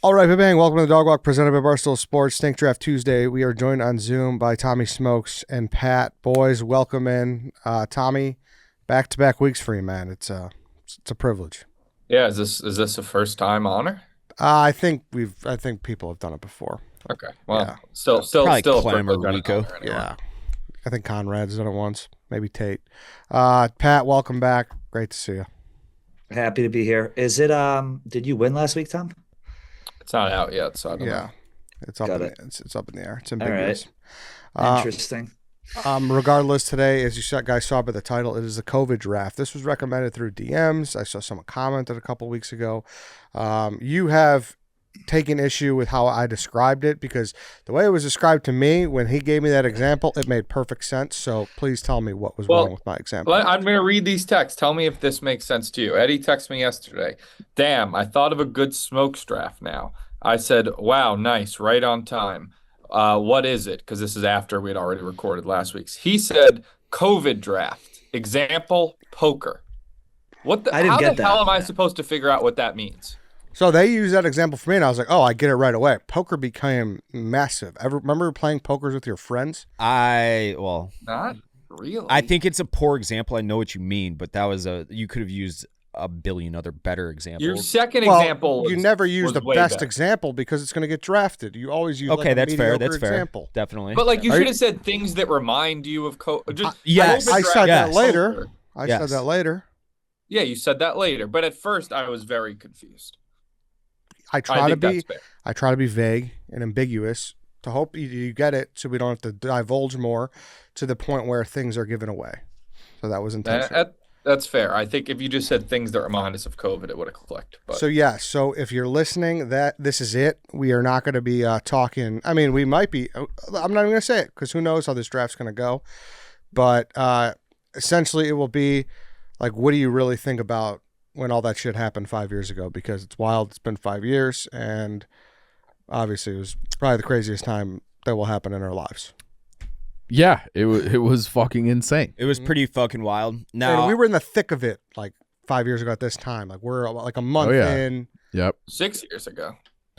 All right, bang, welcome to the Dog Walk presented by Barstool Sports. Snake Draft Tuesday. We are joined on Zoom by Tommy Smokes and Pat. Boys, welcome in. Tommy, back-to-back weeks for you, man. It's a privilege. Yeah, is this a first time honor? I think people have done it before. Okay. Well, Yeah. Probably still a Clem or privilege and an Rico. honor anyway. Yeah. I think Conrad's done it once, maybe Tate. Pat, welcome back. Great to see you. Happy to be here. Is it did you win last week, Tom? It's not out yet, so I don't Yeah. know. It's up Got in it. it's up in the air. It's All ambiguous. right. Interesting. Regardless, today, as you guys saw by the title, it is the COVID draft. This was recommended through DMs. I saw someone commented a couple weeks ago. You have taken issue with how I described it because the way it was described to me when he gave me that example, it made perfect sense. So please tell me what was wrong with my example. I'm going to read these texts. Tell me if this makes sense to you. Eddie texted me yesterday. Damn, I thought of a good smokes draft now. I said, wow, nice, right on time. What is it? Because this is after we'd already recorded last week's. He said, COVID draft. Example, poker. I didn't get that. How am I supposed to figure out what that means? So they used that example for me, and I was like, oh, I get it right away. Poker became massive. Remember playing pokers with your friends? Not really. I think it's a poor example. I know what you mean, but you could have used a billion other better examples. Your second example you never use the way best better. example because it's going to get drafted. You always use Okay, a that's fair. mediocre That's fair. example. Definitely. But like you should have said things that remind you of yes. I said that Yes. later. I Yes. said that later. Yeah, you said that later. But at first I was very confused. I try I to think be that's fair. I try to be vague and ambiguous to hope you get it so we don't have to divulge more to the point where things are given away. So that was intentional. That's fair. I think if you just said things that remind us of COVID, it would have clicked. But So yeah, so if you're listening, this is it. We are not going to be talking. I mean, we might be. I'm not even going to say it because who knows how this draft's going to go. But essentially, it will be like, what do you really think about when all that shit happened 5 years ago? Because it's wild. It's been 5 years, and obviously, it was probably the craziest time that will happen in our lives. Yeah, it was fucking insane. It was pretty fucking wild. And Now we were in the thick of it like 5 years ago at this time. Like we're like a month in. Yep. 6 years ago.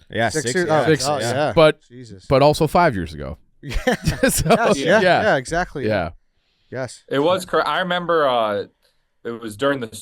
yeah, 6 six years. yeah. Oh, Six, yeah. but Jesus. but also 5 years ago. Yeah. So, Yes, yeah, exactly. yeah. Yes. It was correct. I remember it was during the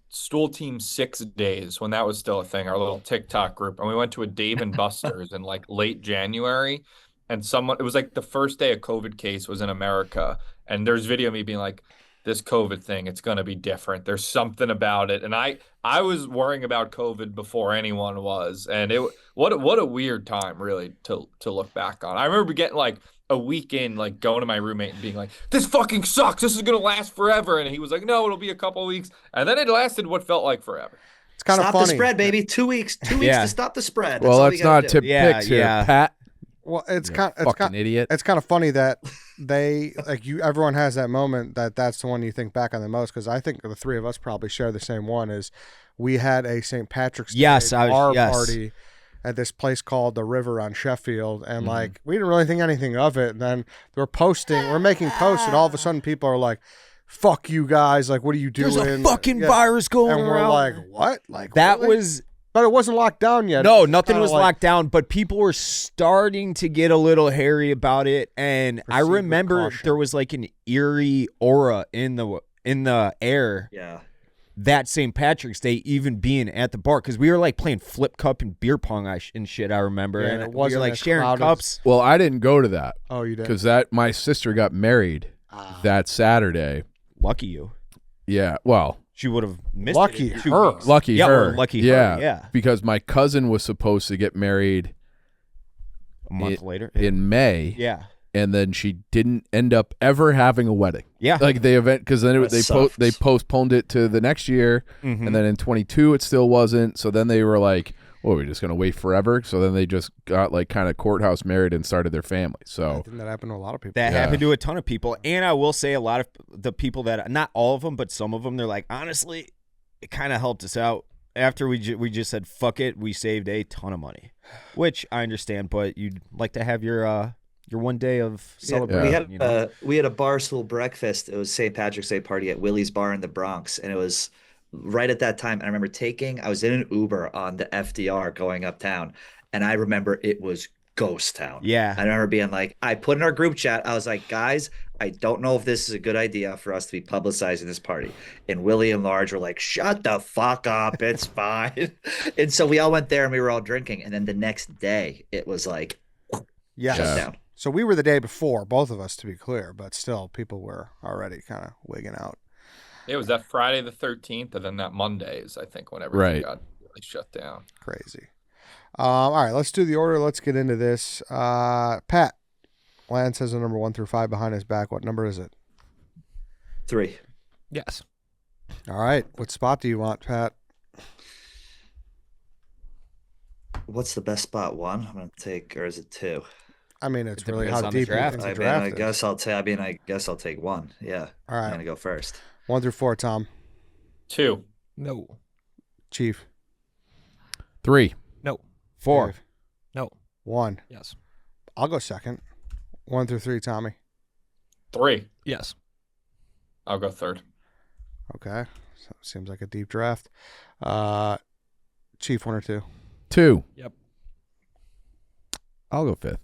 stool team 6 days when that was still a thing, our little TikTok group. And we went to a Dave and Buster's in like late January. And it was like the first day a COVID case was in America. And there's video of me being like, this COVID thing, it's going to be different. There's something about it. And I was worrying about COVID before anyone was. And what a weird time really to look back on. I remember getting like a weekend, like going to my roommate and being like, this fucking sucks. This is going to last forever. And he was like, no, it'll be a couple of weeks. And then it lasted what felt like forever. It's kind of Stop funny. the spread, baby. 2 weeks. 2 weeks Yeah. to stop the spread. Well, all let's you gotta not do. tip Yeah, picks here, yeah. Pat. Well, it's You're kind a fucking idiot. it's kind of funny that they like you. Everyone has that moment that's the one you think back on the most because I think the three of us probably share the same one. Is we had a St. Patrick's Day Yes, bar yes. party at this place called the River on Sheffield, and like we didn't really think anything of it. And then we're making posts, and all of a sudden people are like, "Fuck you guys! Like, what are you doing?" There's a fucking Yeah. virus going And we're around. like, "What? Like that really?" was But it wasn't locked down yet. no, It was nothing kinda was like- locked down, but people were starting to get a little hairy about it. And I Proceed with remember caution. there was like an eerie aura in the air Yeah. that St. Patrick's Day, even being at the bar, because we were like playing flip cup and beer pong and shit. I remember, Yeah, and it we wasn't were like as sharing crowded. cups. Well, I didn't go to that Oh, you did. because my sister got married that Saturday. Lucky you. Yeah, well, She would have missed Lucky it in 2 her. weeks. lucky Yeah, her. well, lucky yeah, her, yeah. because my cousin was supposed to get married A month later. in May, Yeah. and then she didn't end up ever having a wedding. Yeah. Like the event, because then That sucks. they postponed it to the next year, Mhm. and then in 22 it still wasn't. So then they were like, "Well, we're just gonna wait forever." So then they just got like kind of courthouse married and started their family. I So think that happened to a lot of people. That Yeah. happened to a ton of people. And I will say a lot of the people that, not all of them, but some of them, they're like, honestly, it kind of helped us out. After we just said, fuck it, we saved a ton of money, which I understand, but you'd like to have your one day of Yeah, celebration. we had you know? we had a Barstool breakfast. It was St. Patrick's Day party at Willie's Bar in the Bronx, and it was right at that time. And I remember I was in an Uber on the FDR going uptown, and I remember it was ghost town. Yeah. I remember being like, I put in our group chat, I was like, guys, I don't know if this is a good idea for us to be publicizing this party. And Willie and Large were like, shut the fuck up. It's fine. And so we all went there and we were all drinking. And then the next day, it was like, Yes. shut down. So we were the day before, both of us, to be clear, but still, people were already kind of wigging out. It was that Friday the 13th, and then that Mondays, I think, when everything got really shut down. Crazy. All right, let's do the order. Let's get into this. Pat, Lance has a number 1 through 5 behind his back. What number is it? 3. Yes. All right. What spot do you want, Pat? What's the best spot? 1? I'm going to take, or is it 2? I mean, it's It really depends how on the deep draft. into I mean, draft I is. guess I'll take. I guess I'll take 1. Yeah. All I'm right. gonna go first. 1 through 4, Tom. 2. No. Chief. 3. No. 4. Dave. No. 1. Yes. I'll go second. 1 through 3, Tommy. 3. Yes. I'll go third. Okay. So seems like a deep draft. Chief, 1 or 2? 2. Yep. I'll go 5th.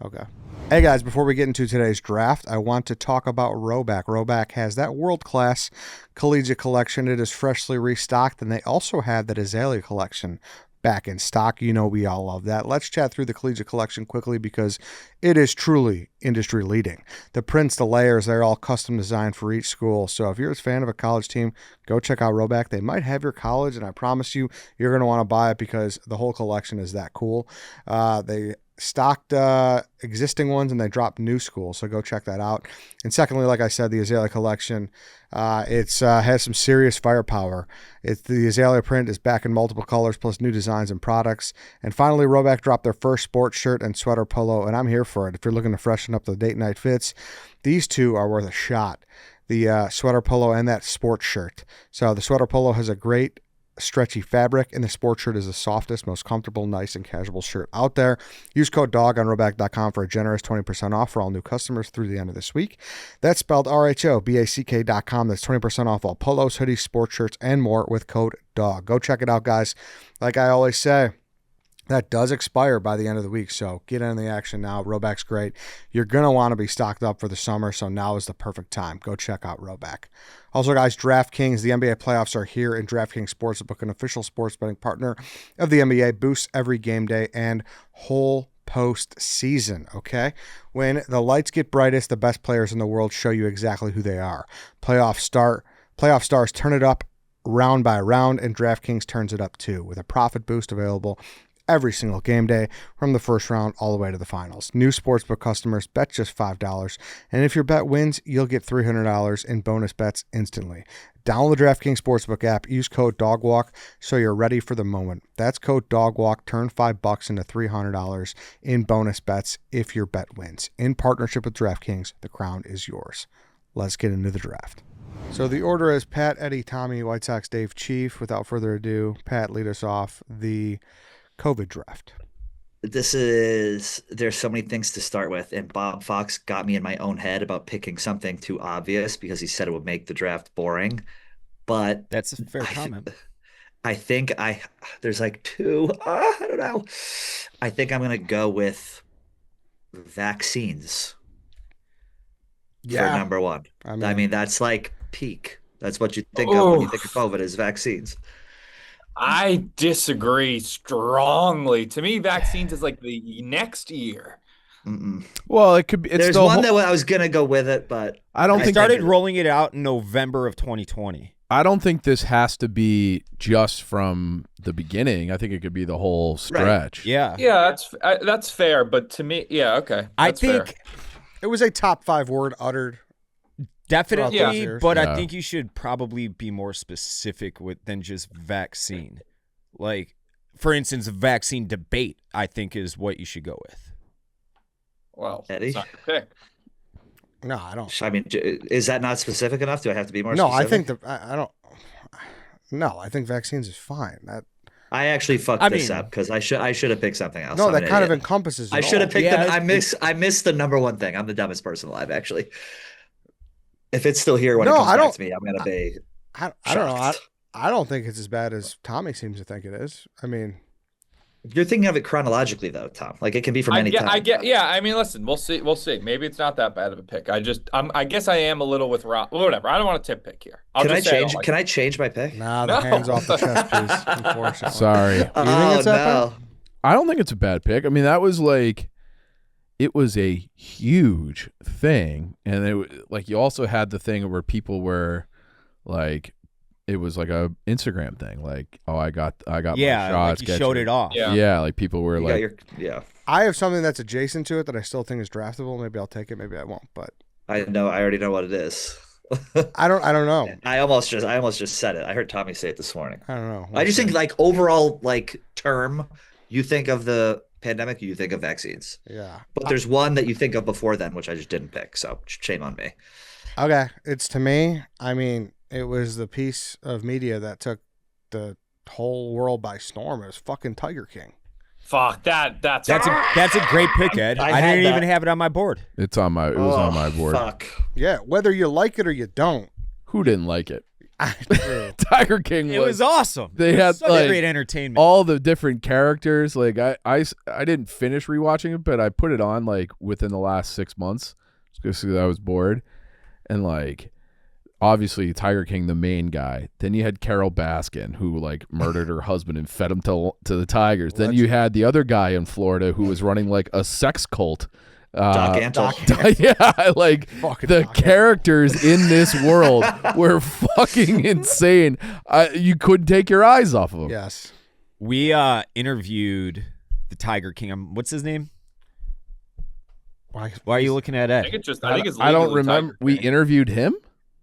Okay. Hey guys, before we get into today's draft, I want to talk about Roback. Roback has that world-class collegiate collection. It is freshly restocked, and they also have that Azalea collection back in stock. You know we all love that. Let's chat through the collegiate collection quickly because it is truly industry leading. The prints, the layers, they're all custom designed for each school. So if you're a fan of a college team, go check out Roback. They might have your college, and I promise you, you're going to want to buy it because the whole collection is that cool. They stocked existing ones and they dropped new schools, so go check that out. And secondly, like I said, the Azalea collection, it's has some serious firepower. The Azalea print is back in multiple colors plus new designs and products. And finally, Roback dropped their first sports shirt and sweater polo, and I'm here for it. If you're looking to freshen up the date night fits, these two are worth a shot. The sweater polo and that sports shirt. So the sweater polo has a great stretchy fabric, and the sports shirt is the softest, most comfortable, nice, and casual shirt out there. Use code DOG on Roback.com for a generous 20% off for all new customers through the end of this week. That's spelled RHOBACK.com. That's 20% off all polos, hoodies, sports shirts, and more with code DOG. Go check it out, guys. Like I always say, that does expire by the end of the week, so get in the action now. Roback's great. You're going to want to be stocked up for the summer, so now is the perfect time. Go check out Roback. Also, guys, DraftKings, the NBA playoffs are here, and DraftKings Sportsbook, an official sports betting partner of the NBA, boosts every game day and whole postseason, okay? When the lights get brightest, the best players in the world show you exactly who they are. Playoff stars turn it up round by round, and DraftKings turns it up too, with a profit boost available every single game day from the first round all the way to the finals. New sportsbook customers bet just $5, and if your bet wins, you'll get $300 in bonus bets instantly. Download the DraftKings Sportsbook app, use code DOGWALK so you're ready for the moment. That's code DOGWALK, turn $5 into $300 in bonus bets if your bet wins. In partnership with DraftKings, the crown is yours. Let's get into the draft. So the order is Pat, Eddie, Tommy, White Sox, Dave, Chief. Without further ado, Pat, lead us off the COVID draft. There's so many things to start with, and Bob Fox got me in my own head about picking something too obvious because he said it would make the draft boring. But That's a fair comment. I think there's like 2. I don't know. I think I'm gonna go with vaccines for number 1. I mean, that's like peak. That's what you think of when you think of COVID is vaccines. I disagree strongly. To me, vaccines is like the next year. Mm-mm. Well, it could be. There's one that I was gonna go with it, but I don't I think started rolling it out in November of 2020. I don't think this has to be just from the beginning. I think it could be the whole stretch. Yeah. Yeah, that's fair. But to me, yeah, okay. I That's fair. think It was a top 5 word uttered. definitely, throughout those years. but Yeah. I think you should probably be more specific than just vaccine. Like, for instance, vaccine debate, I think, is what you should go with. Well, Eddie? it's not your pick. No, I don't. I mean, is that not specific enough? Do I have to be more No, specific? I think I don't. No, I think vaccines is fine. I actually fucked this up because I should have picked something else. No, I'm that an kind of idiot. encompasses. I it should have all. picked Yeah, them. I missed the number 1 thing. I'm the dumbest person alive, actually. If it's still here when it No, comes I back don't- to me, I'm gonna be. I don't know. shocked. I don't think it's as bad as Tommy seems to think it is. I mean, You're thinking of it chronologically, though, Tom. Like it can be from any time. Yeah. I mean, listen, we'll see. Maybe it's not that bad of a pick. I guess I am a little with Rob. Whatever. I don't want a tip pick here. Can I change? Can I change my pick? nah, the hands off the chest piece, unfortunately. Sorry. You think it's that bad? I don't think it's a bad pick. I mean, that was like, it was a huge thing, and like you also had the thing where people were like, it was like a Instagram thing, like, oh, I got my shots. Like you showed it off. Yeah, like people were I have something that's adjacent to it that I still think is draftable. Maybe I'll take it. Maybe I won't. But I already know what it is. I don't know. I almost just said it. I heard Tommy say it this morning. I don't know. I just think like overall like term, you think of the pandemic, you think of vaccines. Yeah. But there's one that you think of before then, which I just didn't pick. So shame on me. Okay, it's to me. I mean, it was the piece of media that took the whole world by storm. It was fucking Tiger King. Fuck that. That's a great pick, Ed. I didn't even have it on my board. It was on my board. Fuck. Yeah, whether you like it or you don't. Who didn't like it? I do. Tiger King. It was awesome. They had such like great entertainment. all the different characters. Like I didn't finish rewatching it, but I put it on like within the last 6 months just because I was bored. And like, obviously Tiger King, the main guy. Then you had Carol Baskin, who like murdered her husband and fed him to the tigers. Then you had the other guy in Florida who was running like a sex cult. Doc Antle. Yeah, like Fucking the Doc characters in this world were fucking insane. You couldn't take your eyes off of them. Yes. We interviewed the Tiger King. What's his name? Why are you looking at Ed? I think it's I don't legally remember. Tiger We King. interviewed him.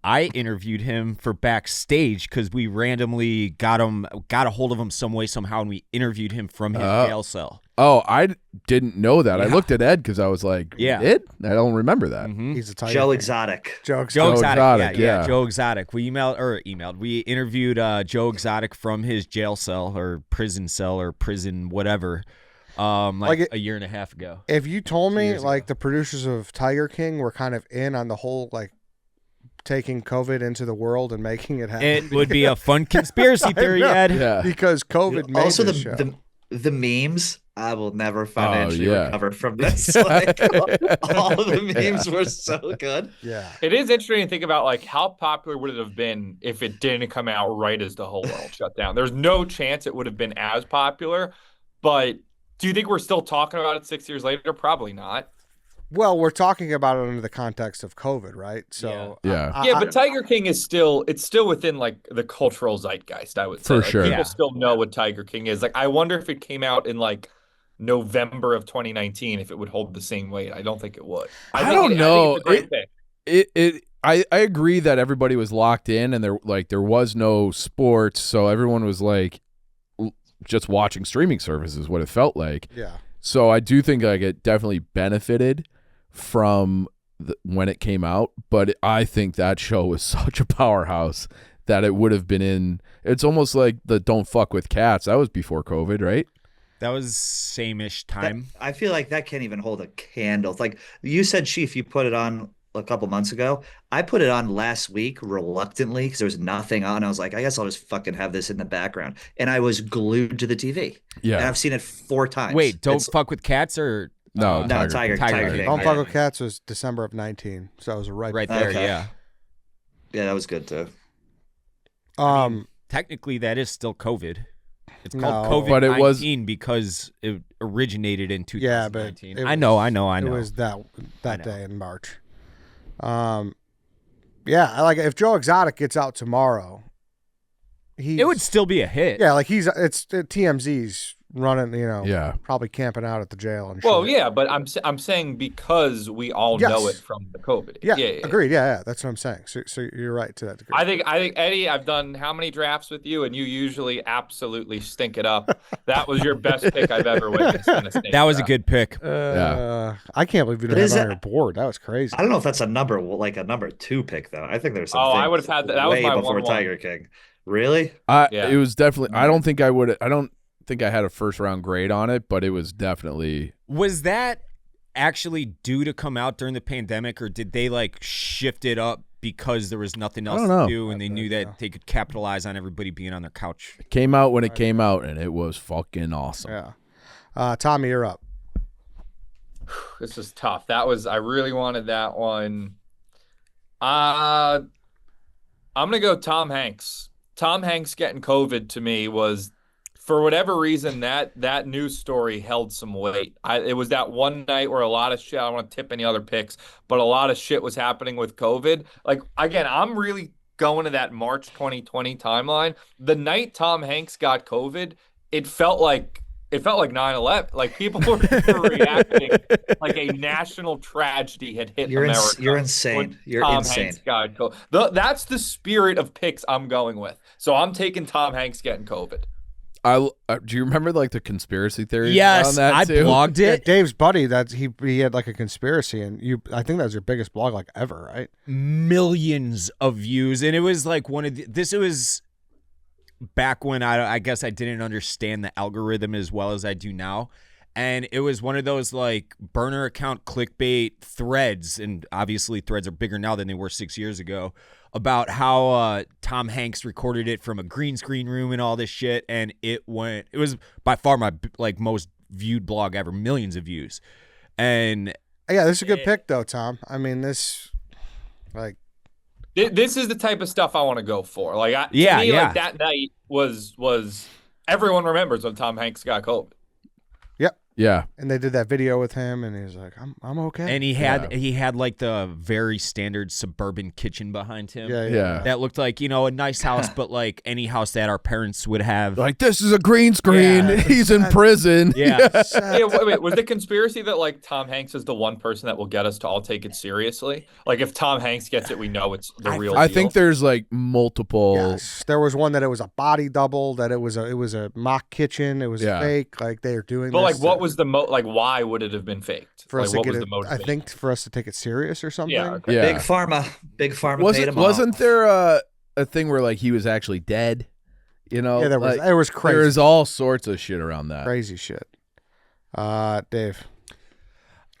I interviewed him for backstage because we randomly got a hold of him some way somehow, and we interviewed him from his jail cell. Oh, I didn't know that. I looked at Ed because I was like, Yeah. Ed? I don't remember that. Mm-hmm. He's a Tiger Joe King. Exotic. Joe Joe Exotic. Exotic. Yeah. Joe Exotic. We emailed. We interviewed Joe Exotic from his jail cell or prison whatever, like a year and a half ago. If you told me years like ago. the producers of Tiger King were kind of in on the whole like taking COVID into the world and making it happen, It would be a fun conspiracy theory, know. Ed. Yeah. because COVID made Also, this show. the memes, I will never financially yeah. recover from this. Like, all of the memes were so good. Yeah. It is interesting to think about like how popular would it have been if it didn't come out right as the whole world shut down. There's no chance it would have been as popular, but do you think we're still talking about it 6 years later? Probably not. Well, we're talking about it under the context of COVID, right? So Yeah. Yeah, but Tiger King is still within like the cultural zeitgeist, I would say. For Like, sure. People Yeah. still know what Tiger King is. Like I wonder if it came out in like November of 2019 if it would hold the same weight. I don't think it would. I don't know. I think it's a great pick. I agree that everybody was locked in and there was no sports, so everyone was like just watching streaming services, what it felt like. yeah. So I do think like it definitely benefited from when it came out, but I think that show was such a powerhouse that it would have been in. It's almost like the Don't Fuck with Cats. That was before COVID, right? That was same-ish time. I feel like that can't even hold a candle. It's like you said, Chief, you put it on a couple months ago. I put it on last week reluctantly because there was nothing on. I was like, I guess I'll just fucking have this in the background. And I was glued to the TV. Yeah. And I've seen it 4 times. Wait, Don't It's- Fuck with Cats or No, No, Tiger Tiger King. King. Don't Yeah. Fuck with Cats was December of 19, so it was right there? Okay. Yeah. Yeah, that was good too. Technically, that is still COVID. It's No. called But it was- COVID-19 because it originated in Yeah, but 2019. it I know. It was that day in March. Yeah, like if Joe Exotic gets out tomorrow, It would still be a hit. yeah, like it's TMZ's running, Yeah. probably camping out at the jail and Well, shit. yeah, but I'm saying because we all Yes. know it from the COVID. Yeah, yeah. agreed. Yeah, that's what I'm saying. So you're right to that degree. I think Eddie, I've done how many drafts with you, and you usually absolutely stink it up. That was your best pick I've ever witnessed. In a snake That was a draft. good pick. I can't believe you didn't Is have it on it- your board. That was crazy. I don't know if that's a number 2 pick though. I think there's some. Oh, I things would have had that. That was way my before 1-1. Tiger King. Really? Yeah. It was definitely. I don't think I had a first round grade on it, but it was definitely. Was that actually due to come out during the pandemic, or did they like shift it up because there was nothing I else don't to know. do, and they knew that they could capitalize on everybody being on their couch. It came out when it came out, and it was fucking awesome. Yeah. Tommy, you're up. This is tough. I really wanted that one. I'm gonna go Tom Hanks. Tom Hanks getting COVID to me was, for whatever reason, that news story held some weight. It was that one night where a lot of shit. I don't want to tip any other picks, but a lot of shit was happening with COVID. Like, again, I'm really going to that March 2020 timeline. The night Tom Hanks got COVID, it felt like 9/11. Like, people were reacting like a national tragedy had hit America. You're insane. You're Tom insane. Hanks got COVID. That's the spirit of picks I'm going with. So I'm taking Tom Hanks getting COVID. Do you remember like the conspiracy theories? Yes, on that I too? blogged Yeah, it. Dave's buddy, he had like a conspiracy, and I think that was your biggest blog like ever, right? Millions of views, and it was like it was back when I guess I didn't understand the algorithm as well as I do now. And it was one of those like burner account clickbait threads, and obviously threads are bigger now than they were 6 years ago, about how Tom Hanks recorded it from a green screen room and all this shit. And it was by far my like most viewed blog ever, millions of views. And Yeah, this is a good pick though, Tom. I mean, this is the type of stuff I want to go for. Like, to Yeah, me, yeah. like that night was everyone remembers when Tom Hanks got COVID. Yeah. and they did that video with him, and he was like, I'm okay. And he had like the very standard suburban kitchen behind him. Yeah. That looked like, a nice house, but like any house that our parents would have. Like, this is a green screen. Yeah. He's in prison. Yeah. Yeah, wait, was the conspiracy that like Tom Hanks is the one person that will get us to all take it seriously? Like, if Tom Hanks gets it, we know it's the real I deal. think there's like multiple. Yes, there was one that it was a body double, that it was a mock kitchen, it was Yeah. fake, like they are doing. But this like, what was the why would it have been faked? for us Like, to what get was it? the I motivation? think for us to take it serious or something. Yeah. Okay. Yeah. Big Pharma paid him Wasn't off. there a thing where like he was actually dead? Yeah, there was. like, It was crazy. There was all sorts of shit around that. Crazy shit. Dave,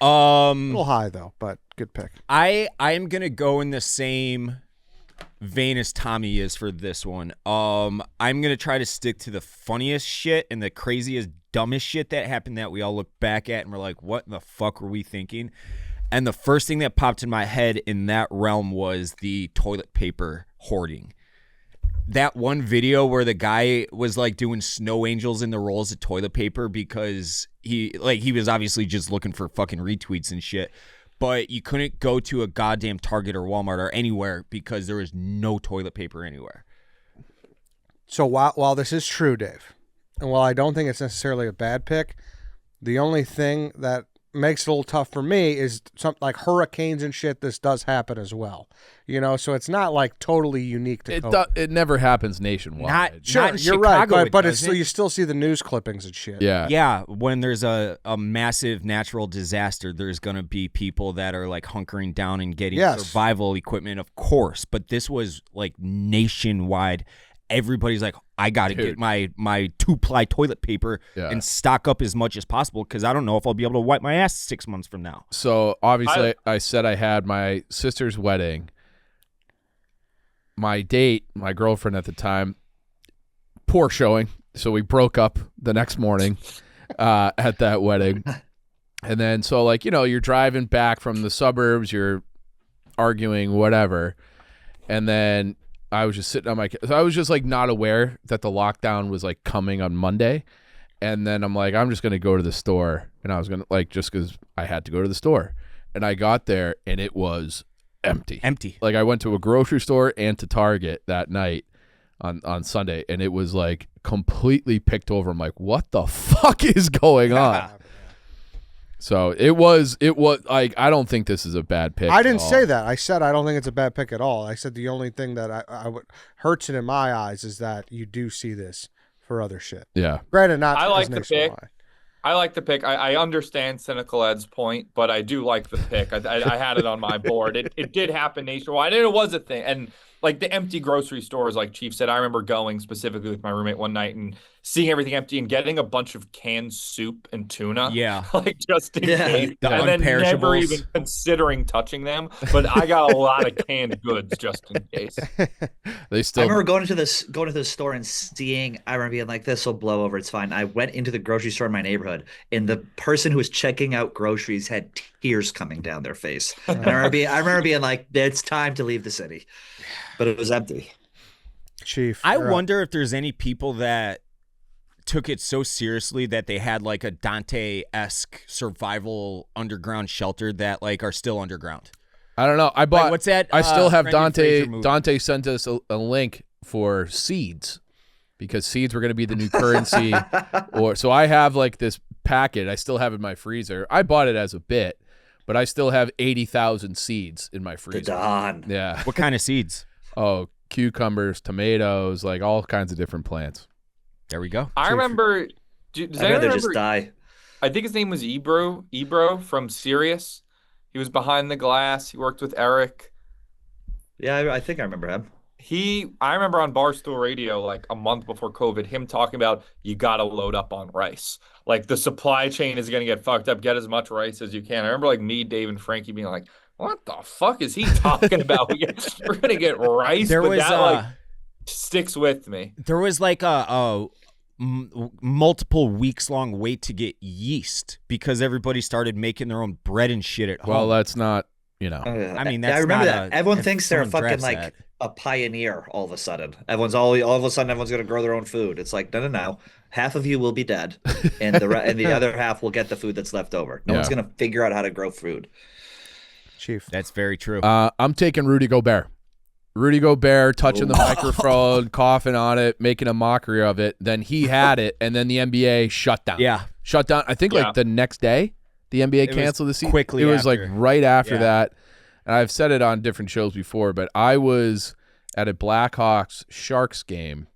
a little high though, but good pick. I am gonna go in the same vein as Tommy is for this one. I'm gonna try to stick to the funniest shit and the craziest, dumbest shit that happened that we all look back at and we're like, what in the fuck were we thinking? And the first thing that popped in my head in that realm was the toilet paper hoarding. That one video where the guy was like doing snow angels in the rolls of toilet paper because he was obviously just looking for fucking retweets and shit. But you couldn't go to a goddamn Target or Walmart or anywhere because there was no toilet paper anywhere. So while this is true, Dave, and while I don't think it's necessarily a bad pick, the only thing that makes it a little tough for me is something like hurricanes and shit. This does happen as well, so it's not like totally unique to COVID. It never happens nationwide. Sure, Not in you're Chicago, right, but it it's still, doesn't. you still see the news clippings and shit. Yeah. Yeah, when there's a massive natural disaster, there's going to be people that are like hunkering down and getting Yes. survival equipment, of course. But this was like nationwide. Everybody's like, I got to get my 2-ply toilet paper and stock up as much as possible because I don't know if I'll be able to wipe my ass 6 months from now. So obviously, I said I had my sister's wedding. My date, my girlfriend at the time, poor showing. So we broke up the next morning at that wedding. And then, so like, you're driving back from the suburbs, you're arguing, whatever. And then I was just sitting on so I was just like not aware that the lockdown was like coming on Monday. And then I'm like, I'm just going to go to the store. And I was going to like, just because I had to go to the store. And I got there and it was empty. Like, I went to a grocery store and to Target that night on Sunday. And it was like completely picked over. I'm like, what the fuck is going on? So it was like, I don't think this is a bad pick. I didn't say that. I said I don't think it's a bad pick at all. I said the only thing that I would hurts it in my eyes is that you do see this for other shit. Yeah. Granted, not. I like as the pick. nationwide. I like the pick. I understand Cynical Ed's point, but I do like the pick. I had it on my board. It did happen nationwide, and it was a thing. And like the empty grocery stores, like Chief said. I remember going specifically with my roommate one night and seeing everything empty and getting a bunch of canned soup and tuna. Yeah. Like just in case. The And then never unperishables. even considering touching them. But I got a lot of canned goods just in case. They I still remember going to the store and seeing. I remember being like, "This will blow over. It's fine." I went into the grocery store in my neighborhood, and the person who was checking out groceries had tears coming down their face. And I remember being like, "It's time to leave the city," but it was empty. Chief, I you're up. wonder if there's any people that took it so seriously that they had like a Dante-esque survival underground shelter that like are still underground. I don't know. I bought. Like, what's that? I still have Brendan Dante. Fraser movie? Dante sent us a link for seeds because seeds were going to be the new currency. So I have like this packet. I still have in my freezer. I bought it as a bit, but I still have 80,000 seeds in my The freezer. Don. Yeah. What kind of seeds? Oh, cucumbers, tomatoes, like all kinds of different plants. There we go. I remember. Does I'd anyone rather remember? just die. I think his name was Ebro from Sirius. He was behind the glass. He worked with Eric. Yeah, I think I remember him. I remember on Barstool Radio, like a month before COVID, him talking about you got to load up on rice. Like the supply chain is going to get fucked up. Get as much rice as you can. I remember like me, Dave, and Frankie being like, what the fuck is he talking about? We're going to get rice. There but was that like sticks with me. there was like a multiple weeks long wait to get yeast because everybody started making their own bread and shit at home. Well, that's not, I mean, I that's remember not that. a- Everyone if thinks they're someone fucking drafts like that. a pioneer all of a sudden. All of a sudden everyone's gonna grow their own food. It's like no. Half of you will be dead, and the other half will get the food that's left over. No one's gonna figure out how to grow food. Chief. That's very true. I'm taking Rudy Gobert. Rudy Gobert touching the microphone, coughing on it, making a mockery of it. Then he had it, and then the NBA shut down. Yeah. Shut down. I think like the next day, the NBA was canceled the season. quickly It was like after. right after Yeah. that. And I've said it on different shows before, but I was at a Blackhawks Sharks game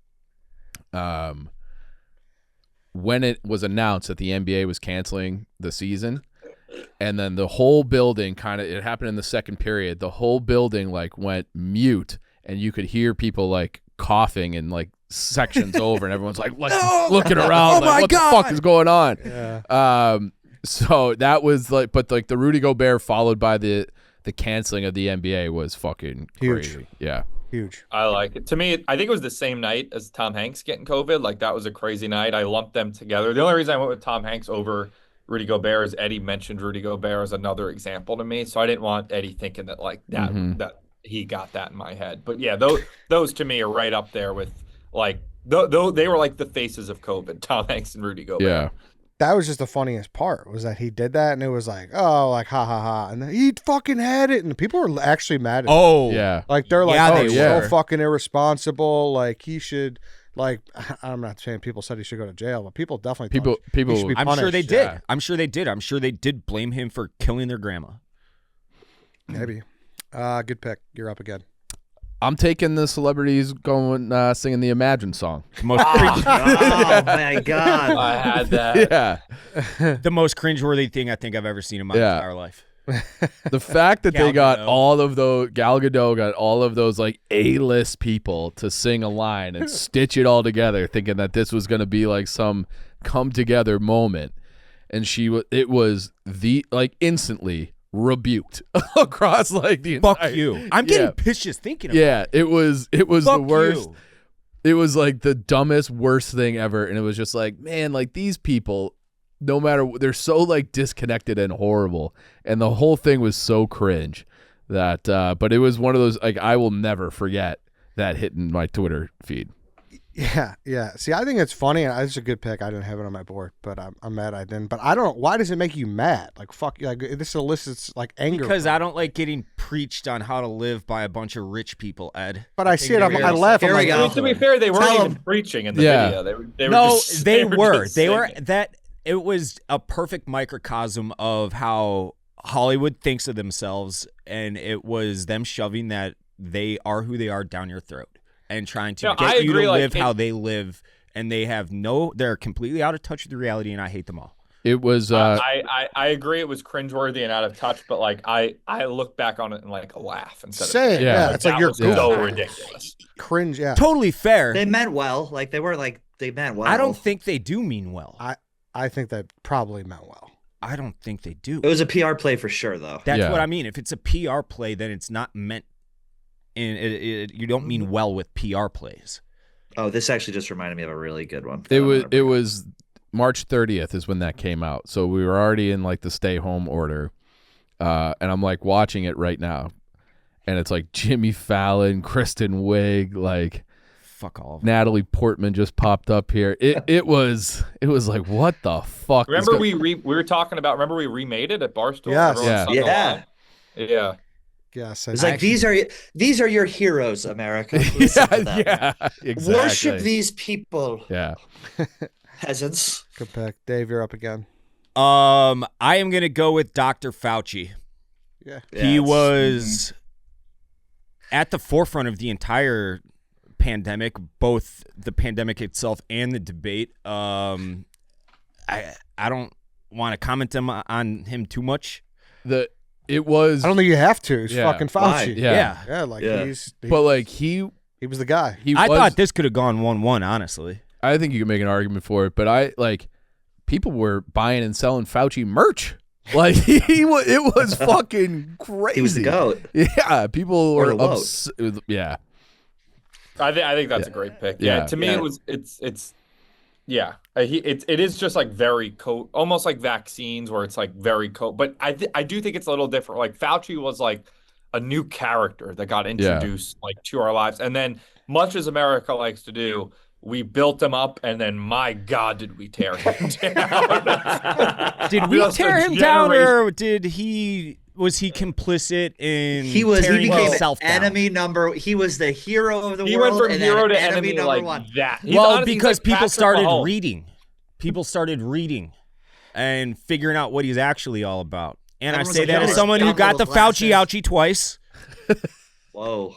when it was announced that the NBA was canceling the season. And then the whole building it happened in the second period. The whole building like went mute, and you could hear people like coughing and like sections over, and everyone's like looking around, like what the fuck is going on? Yeah. So that was like, but like the Rudy Gobert followed by the canceling of the NBA was fucking Huge. crazy. Yeah. Huge. I like it. To me, I think it was the same night as Tom Hanks getting COVID. Like that was a crazy night. I lumped them together. The only reason I went with Tom Hanks over Rudy Gobert is Eddie mentioned Rudy Gobert as another example to me. So I didn't want Eddie thinking that like that that he got that in my head. But yeah, those to me are right up there with like they were like the faces of COVID, Tom Hanks and Rudy Gobert. Yeah. That was just the funniest part was that he did that and it was like, oh, like ha ha ha, and then he fucking had it, and people were actually mad at him. Oh, Yeah. Like they're like, Yeah, oh, they so were. fucking irresponsible. Like he should, like I'm not saying people said he should go to jail, but people definitely thought People he should be I'm sure they punished. did. Yeah. I'm sure they did. I'm sure they did blame him for killing their grandma. Maybe. Good pick. You're up again. I'm taking the celebrities going singing the Imagine song. The most, Oh my god! I had that. Yeah. the most cringeworthy thing I think I've ever seen in my entire life. The fact that they Gal got Gadot. all of those, Gal Gadot got all of those like A-list people to sing a line and stitch it all together, thinking that this was going to be like some come together moment, and it was the like instantly rebuked across like the Fuck entire, you. I'm getting Yeah. pissed just thinking about it. Yeah, it was the Fuck worst. you. It was like the dumbest, worst thing ever, and it was just like, man, like these people, no matter, they're so like disconnected and horrible, and the whole thing was so cringe that. But it was one of those like I will never forget that hitting my Twitter feed. Yeah, yeah. See, I think it's funny. It's a good pick. I didn't have it on my board, but I'm mad I didn't. But I don't know. Why does it make you mad? Like, fuck you. Like, this elicits, like, anger. Because I don't like getting preached on how to live by a bunch of rich people, Ed. But I see it. I they're- laugh. I'm Here we like, go. I mean, to be fair, they weren't Tell even preaching in the Yeah. video. They were No, just, they were. just They were singing. that. It was a perfect microcosm of how Hollywood thinks of themselves, and it was them shoving that they are who they are down your throat and trying to No, get I you agree, to like, live how they live, and they're completely out of touch with the reality, and I hate them all. It was I agree it was cringeworthy and out of touch, but like I look back on it and like laugh instead of Same. Yeah. It's like that you're was so goofy. ridiculous. Cringe. Yeah. Totally fair. They meant well. Like they were like they meant well. I don't think they do mean well. I think that probably meant well. I don't think they do. It was a PR play for sure, though. That's Yeah. what I mean. If it's a PR play, then it's not meant. You don't mean well with PR plays. Oh, this actually just reminded me of a really good one. it was March 30th is when that came out. So we were already in like the stay home order. And I'm like watching it right now. And it's like Jimmy Fallon, Kristen Wiig, like Fuck all of them. Natalie Portman just popped up here. It was like, what the fuck? Remember we were talking about. Remember we remade it at Barstool. Yes. Everyone Yeah. saw the Yeah. line? Yeah. Yes. It's like these are your heroes, America. Listen to them. yeah, exactly. Worship these people, Yeah. peasants. Good pick. Dave, you're up again. I am gonna go with Dr. Fauci. Yeah. He was at the forefront of the entire pandemic, both the pandemic itself and the debate. I don't want to comment on him too much. It was, I don't think you have to. It's Yeah. fucking Why? Fauci. yeah. Yeah. Like Yeah. he's But like he was the guy. I thought this could have gone 1-1, honestly. I think you can make an argument for it, but people were buying and selling Fauci merch. Like it was fucking crazy. He was the GOAT. Yeah, people Or were the GOAT. yeah. I think that's a great pick. Yeah. Yeah. To me, Yeah. it is just like very almost like vaccines where it's like very but I do think it's a little different. Like Fauci was like a new character that got introduced like to our lives, and then much as America likes to do, we built him up, and then my God, did we tear him down? Did we Just a tear him down, generation- or was he complicit in He tearing became himself down? enemy number. He was the hero of the He world. went from and hero then to enemy number like one. that. Well, because like people Patrick started Mahomes. reading. People started reading and figuring out what he's actually all about. And Everyone's I say like, that "Yo, as someone who dumb got the little Fauci glasses." ouchie twice. Whoa.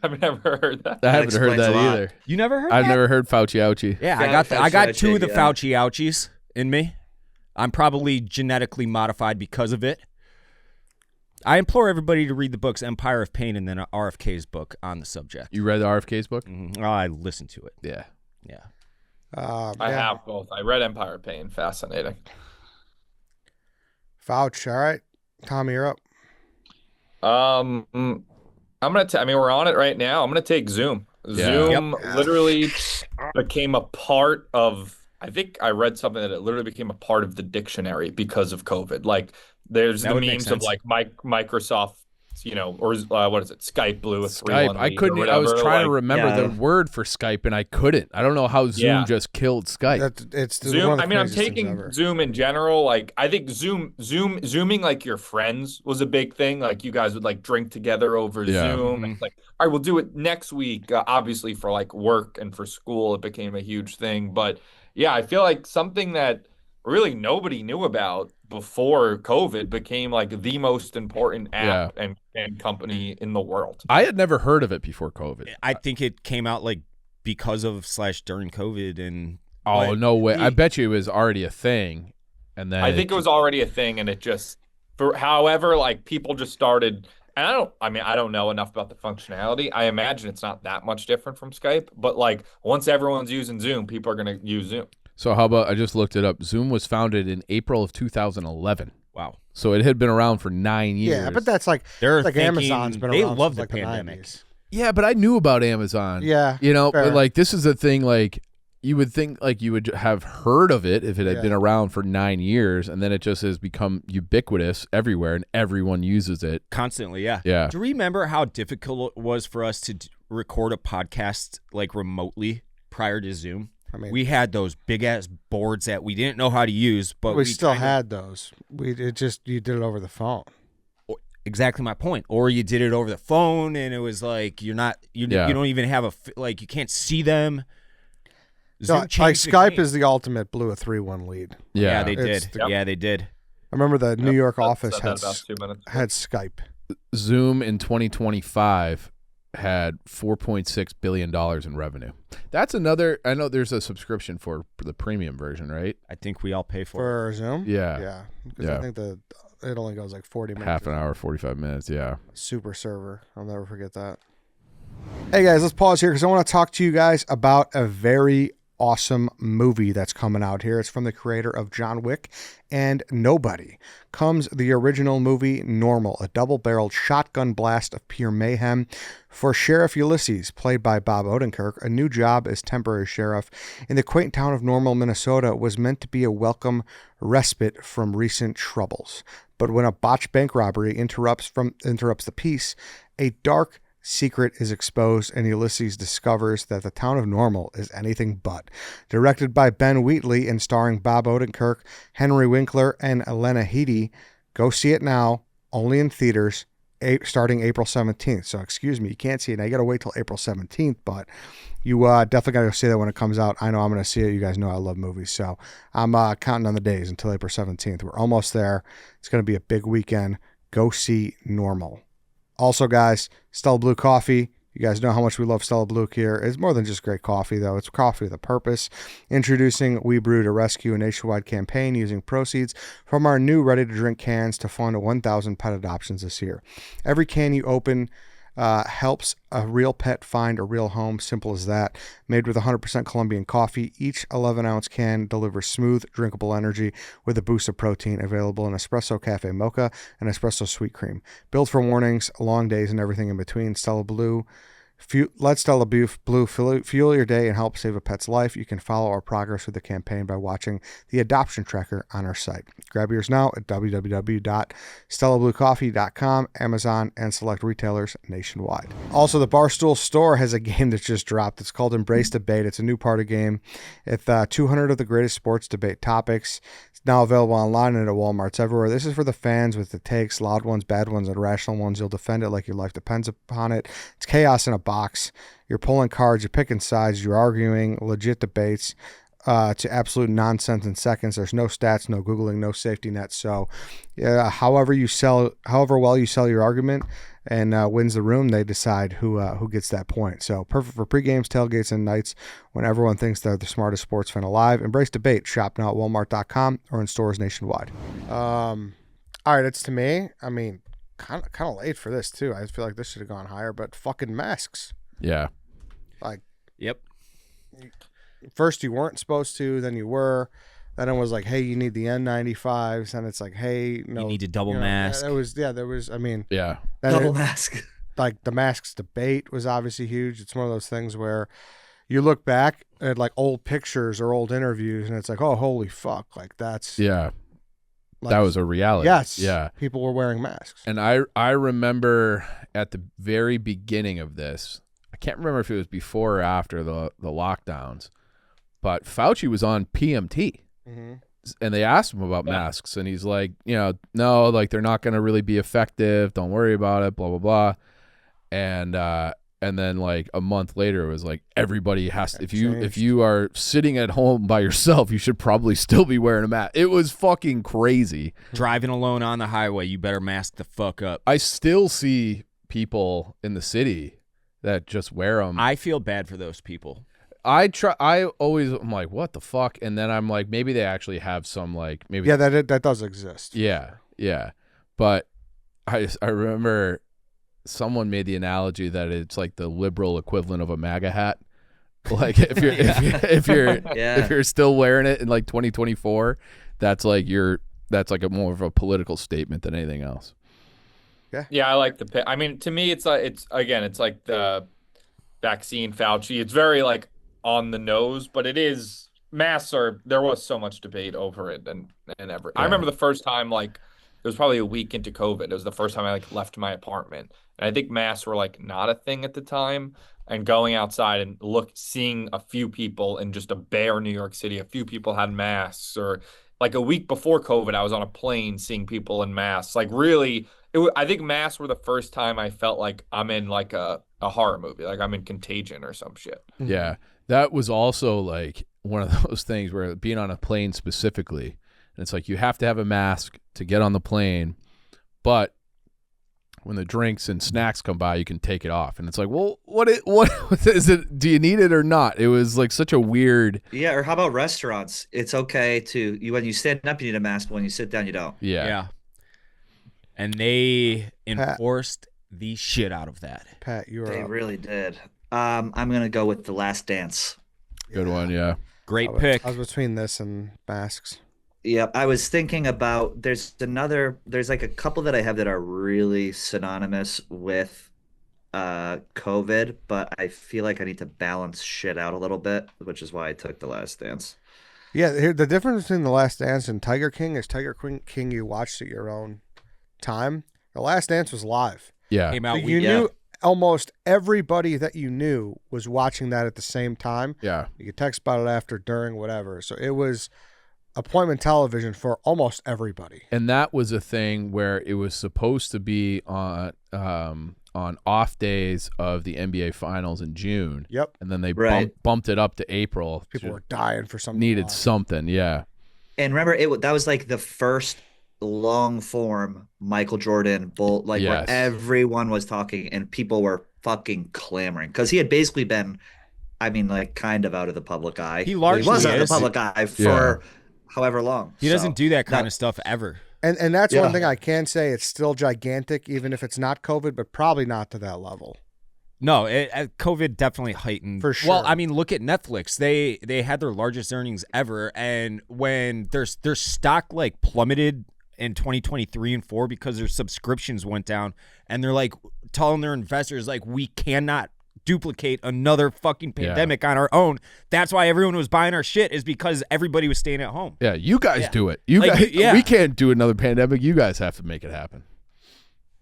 I've never heard that. I haven't heard explains that a lot. either. You never heard I've that? never heard Fauci ouchie. Yeah, Fauci I got two of the ouchie, yeah. Fauci ouchies in me. I'm probably genetically modified because of it. I implore everybody to read the books Empire of Pain and then RFK's book on the subject. You read the RFK's book? Oh, I listened to it. Yeah. Yeah. I have both. I read Empire of Pain. Fascinating. Fauci. All right. Tommy, you're up. I'm gonna. I mean, we're on it right now. I'm gonna take Zoom. Yeah. Zoom literally became a part of. I think I read something that it literally became a part of the dictionary because of COVID. Like, there's That the would make memes of sense. like Microsoft, or what is it? Skype blew a 3-1 Skype. I lead or couldn't. I was whatever. trying to Like, remember Yeah. the word for Skype, and I couldn't. I don't know how Zoom Yeah. just killed Skype. It's Zoom. one of the I mean, I'm craziest things taking ever. Zoom in general. Like, I think zooming like your friends was a big thing. Like, you guys would like drink together over Yeah. Zoom. Mhm. It's like, all right, we'll do it next week. Obviously, for like work and for school, it became a huge thing. But yeah, I feel like something that really nobody knew about before COVID became like the most important app and company in the world. I had never heard of it before COVID. I think it came out like because of / during COVID and Oh, but- no way. I bet you it was already a thing. And then I think it was already a thing, and it just, however, like people just started. And I don't know enough about the functionality. I imagine it's not that much different from Skype, but like once everyone's using Zoom, people are going to use Zoom. So how about I just looked it up. Zoom was founded in April of 2011. wow. So it had been around for 9 years. Yeah, but that's like They're like thinking Amazon's been they around love since the like pandemic. 90s. Yeah, but I knew about Amazon. Yeah, You know, fair. but like this is a thing like you would think like you would have heard of it if it had Yeah. been around for 9 years, and then it just has become ubiquitous everywhere and everyone uses it. Constantly, yeah. Yeah. Do you remember how difficult it was for us to record a podcast like remotely prior to Zoom? I mean, We had those big ass boards that we didn't know how to use, but we still kinda- had those. You did it over the phone. exactly my point. Or you did it over the phone, and it was like you Yeah. don't even have you can't see them. So, like changed the Skype game. is the ultimate blew a 3-1 lead. Yeah, they It's- did. Yep. Yeah, they did. I remember the New York Said office that about 2 minutes. had Skype. Zoom in 2025 had $4.6 billion in revenue. That's another. I know there's a subscription for the premium version, right? I think we all pay for For Zoom? Yeah. Yeah. Because Yeah. I think it only goes like 40 minutes. Half an hour, 45 minutes. Yeah. Super server. I'll never forget that. Hey guys, let's pause here because I want to talk to you guys about a very awesome movie that's coming out here. It's from the creator of John Wick and Nobody. Comes the original movie Normal, a double-barreled shotgun blast of pure mayhem. For Sheriff Ulysses, played by Bob Odenkirk, a new job as temporary sheriff in the quaint town of Normal, Minnesota was meant to be a welcome respite from recent troubles. But when a botched bank robbery interrupts the peace, a dark secret is exposed, and Ulysses discovers that the town of Normal is anything but. Directed by Ben Wheatley and starring Bob Odenkirk, Henry Winkler, and Elena Headey. Go see it now, only in theaters, starting April 17th. So excuse me, you can't see it now. You got to wait till April 17th, but you definitely got to go see that when it comes out. I know I'm going to see it. You guys know I love movies, so I'm counting on the days until April 17th. We're almost there. It's going to be a big weekend. Go see Normal. Also, guys, Stella Blue Coffee. You guys know how much we love Stella Blue here. It's more than just great coffee, though. It's coffee with a purpose. Introducing We Brew to Rescue, a nationwide campaign using proceeds from our new ready-to-drink cans to fund 1,000 pet adoptions this year. Every can you open helps a real pet find a real home. Simple as that. Made with 100% Colombian coffee, each 11-ounce can delivers smooth, drinkable energy with a boost of protein. Available in Espresso Cafe Mocha and Espresso Sweet Cream. Built for mornings, long days, and everything in between. Stella Blue. Let Stella Blue fuel your day and help save a pet's life. You can follow our progress with the campaign by watching the adoption tracker on our site. Grab yours now at www.stellabluecoffee.com, Amazon, and select retailers nationwide. Also, the Barstool store has a game that just dropped. It's called Embrace Debate. It's a new party game. It's 200 of the greatest sports debate topics. It's now available online and at Walmarts everywhere. This is for the fans with the takes, loud ones, bad ones, and irrational ones. You'll defend it like your life depends upon it. It's chaos in a box. You're pulling cards, you're picking sides, you're arguing legit debates to absolute nonsense in seconds. There's no stats, no Googling, no safety net. So however well you sell your argument and wins the room, they decide who gets that point. So perfect for pre-games, tailgates, and nights when everyone thinks they're the smartest sports fan alive. Embrace debate. Shop now at walmart.com or in stores nationwide. All right, it's to me. I mean, kind of late for this too. I feel like this should have gone higher, but fucking masks. Yeah. Like, Yep. First you weren't supposed to, then you were. Then it was like, hey, you need the N95s, and it's like, hey, no, You need a double mask. There was. I mean, Yeah. Double mask. Like the masks debate was obviously huge. It's one of those things where you look back at like old pictures or old interviews, and it's like, oh, holy fuck, like that's Yeah. like, That was a reality. yes, Yeah. people were wearing masks. And I remember at the very beginning of this, I can't remember if it was before or after the lockdowns, but Fauci was on PMT. Mm-hmm. And they asked him about masks, and he's like, no, like they're not going to really be effective. Don't worry about it, blah, blah, blah. And then like a month later, it was like everybody has to, if you are sitting at home by yourself, you should probably still be wearing a mask. It was fucking crazy. Driving alone on the highway, you better mask the fuck up. I still see people in the city that just wear them. I feel bad for those people. I'm like, what the fuck? And then I'm like, maybe they actually have some like maybe. Yeah, that does exist. Yeah. But I remember someone made the analogy that it's like the liberal equivalent of a MAGA hat. Like if you're still wearing it in like 2024, that's like a more of a political statement than anything else. Yeah, I like the. I mean, to me, it's like the vaccine Fauci. It's very like on the nose, but it is masks are. There was so much debate over it and everything. I remember the first time, like it was probably a week into COVID. It was the first time I like left my apartment, and I think masks were like not a thing at the time. And going outside and seeing a few people in just a bare New York City, a few people had masks. Or like a week before COVID, I was on a plane seeing people in masks. Like really. I think masks were the first time I felt like I'm in like a horror movie, like I'm in Contagion or some shit. Yeah, that was also like one of those things where being on a plane specifically, and it's like you have to have a mask to get on the plane, but when the drinks and snacks come by, you can take it off. And it's like, well, what is it? Do you need it or not? It was like such a weird. Yeah, or how about restaurants? It's okay when you stand up, you need a mask, but when you sit down, you don't. Yeah. And they enforced the shit out of that. Pat, you They were really did. I'm going to go with The Last Dance. Good one. Yeah. Great pick. I was between this and masks. Yep, I was thinking about there's like a couple that I have that are really synonymous with COVID, but I feel like I need to balance shit out a little bit, which is why I took The Last Dance. Yeah, the difference between The Last Dance and Tiger King is Tiger King you watched at your own time. The Last Dance was live. Yeah. Came out. You knew almost everybody that you knew was watching that at the same time. Yeah. You could text about it after, during, whatever. So it was appointment television for almost everybody. And that was a thing where it was supposed to be on off days of the NBA Finals in June. Yep. And then they Right. bumped it up to April. People were dying for something. Needed live. something. Yeah. And remember, that was like the first long form Michael Jordan bull, like Yes. where everyone was talking and people were fucking clamoring because he had basically been, I mean, like kind of out of the public eye. He largely was out of is. the public eye for however long. He doesn't do that kind no. of stuff ever. And that's Yeah. one thing I can say. It's still gigantic, even if it's not COVID, but probably not to that level. No, COVID definitely heightened. For Well, sure. I mean, look at Netflix. They had their largest earnings ever, and when their stock like plummeted in 2023 and 4 because their subscriptions went down, and they're like telling their investors like we cannot duplicate another fucking pandemic on our own. That's why everyone was buying our shit, is because everybody was staying at home. Yeah. You guys do it. You Like, guys. yeah. We can't do another pandemic. You guys have to make it happen.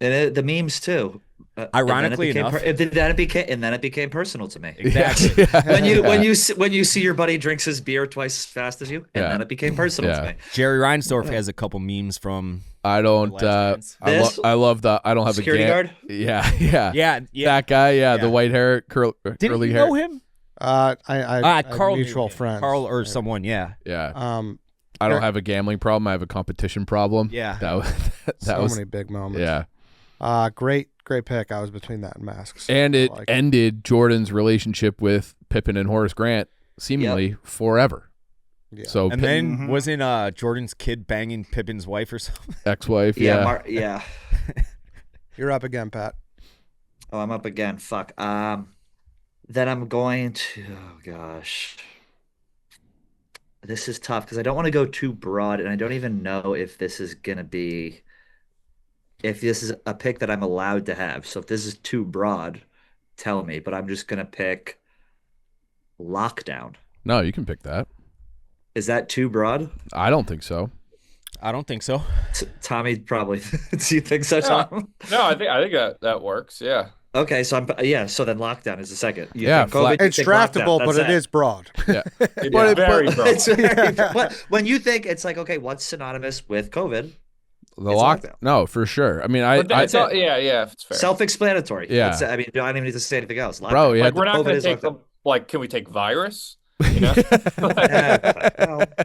And the memes too. Ironically enough. and then it became personal to me. Exactly. When you see your buddy drinks his beer twice as fast as you, and Yeah. then it became personal Yeah. to me. Jerry Reinsdorf has a couple memes from I don't. Last Dance. I love the. I don't have Security a guard? Yeah. Yeah. yeah. That guy. Yeah. The Yeah. white hair, curly Didn't you hair. know him? I Carl knew mutual him. friends. Carl or someone, yeah. Yeah. There- I don't have a gambling problem. I have a competition problem. Yeah. That so was. many big moments. Yeah. Great pick. I was between that and masks. And it Like- ended Jordan's relationship with Pippen and Horace Grant seemingly forever. Yeah. So And then wasn't Jordan's kid banging Pippen's wife or something? ex-wife. Yeah, Yeah. yeah. You're up again, Pat. Oh, I'm up again. Fuck. Then I'm going to. Oh gosh. This is tough because I don't want to go too broad, and I don't even know if this is gonna be. If this is a pick that I'm allowed to have. So if this is too broad, tell me. But I'm just gonna pick Lockdown. No, you can pick that. Is that too broad? I don't think so. I don't think so. Tommy probably. Do you think so, Tom? No, I think that works. Yeah. Okay, so so then Lockdown is the second. You Yeah, think COVID, you It's think draftable, Lockdown, but that's it is broad. Yeah. It's But it- very but- broad. It's very, when you think it's like, okay, what's synonymous with COVID? The It's lock. lockdown. No, for sure. I mean, I But that's all, yeah, it's fair. Self-explanatory. Yeah. I mean, I don't even need to say anything else. Bro, yeah. Like we're not COVID going to is take lockdown. can we take virus? You know?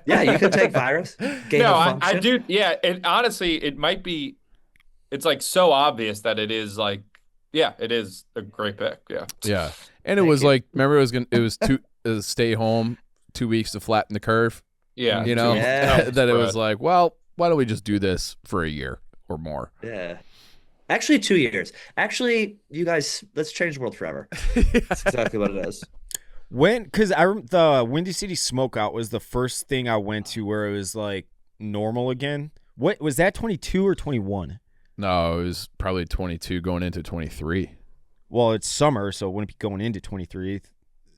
Yeah, you can take virus. Gain No, of I function. do. Yeah, and honestly, it might be. It's like so obvious that it is like, yeah, it is a great pick. Yeah. Yeah, and it Thank was you. like, remember, it was stay home 2 weeks to flatten the curve. Yeah. You know, Yeah. that it was like, well, why don't we just do this for a year or more? Yeah. Actually, 2 years. Actually, you guys, let's change the world forever. That's exactly what it is. Because the Windy City Smokeout was the first thing I went to where it was like normal again. What was that? 22 or 21? No, it was probably 22 going into 23. Well, it's summer, so it wouldn't be going into 23.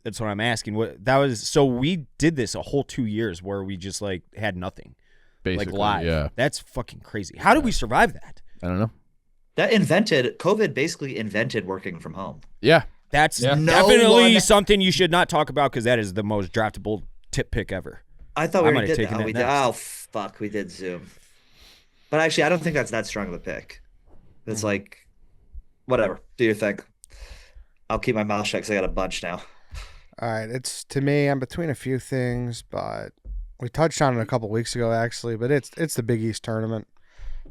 That's what I'm asking. So we did this a whole 2 years where we just like had nothing, Basically, like live. yeah. That's fucking crazy. How did we survive that? I don't know. COVID basically invented working from home. Yeah, That's Yeah. No definitely one- something you should not talk about because that is the most draftable tip pick ever. I thought I we might already have did taken that. that We did. next. Oh, fuck. We did Zoom. But actually, I don't think that's that strong of a pick. It's like, whatever. Do your thing. I'll keep my mouth shut because I got a bunch now. All right, it's to me. I'm between a few things, but we touched on it a couple weeks ago, actually. But it's the Big East tournament.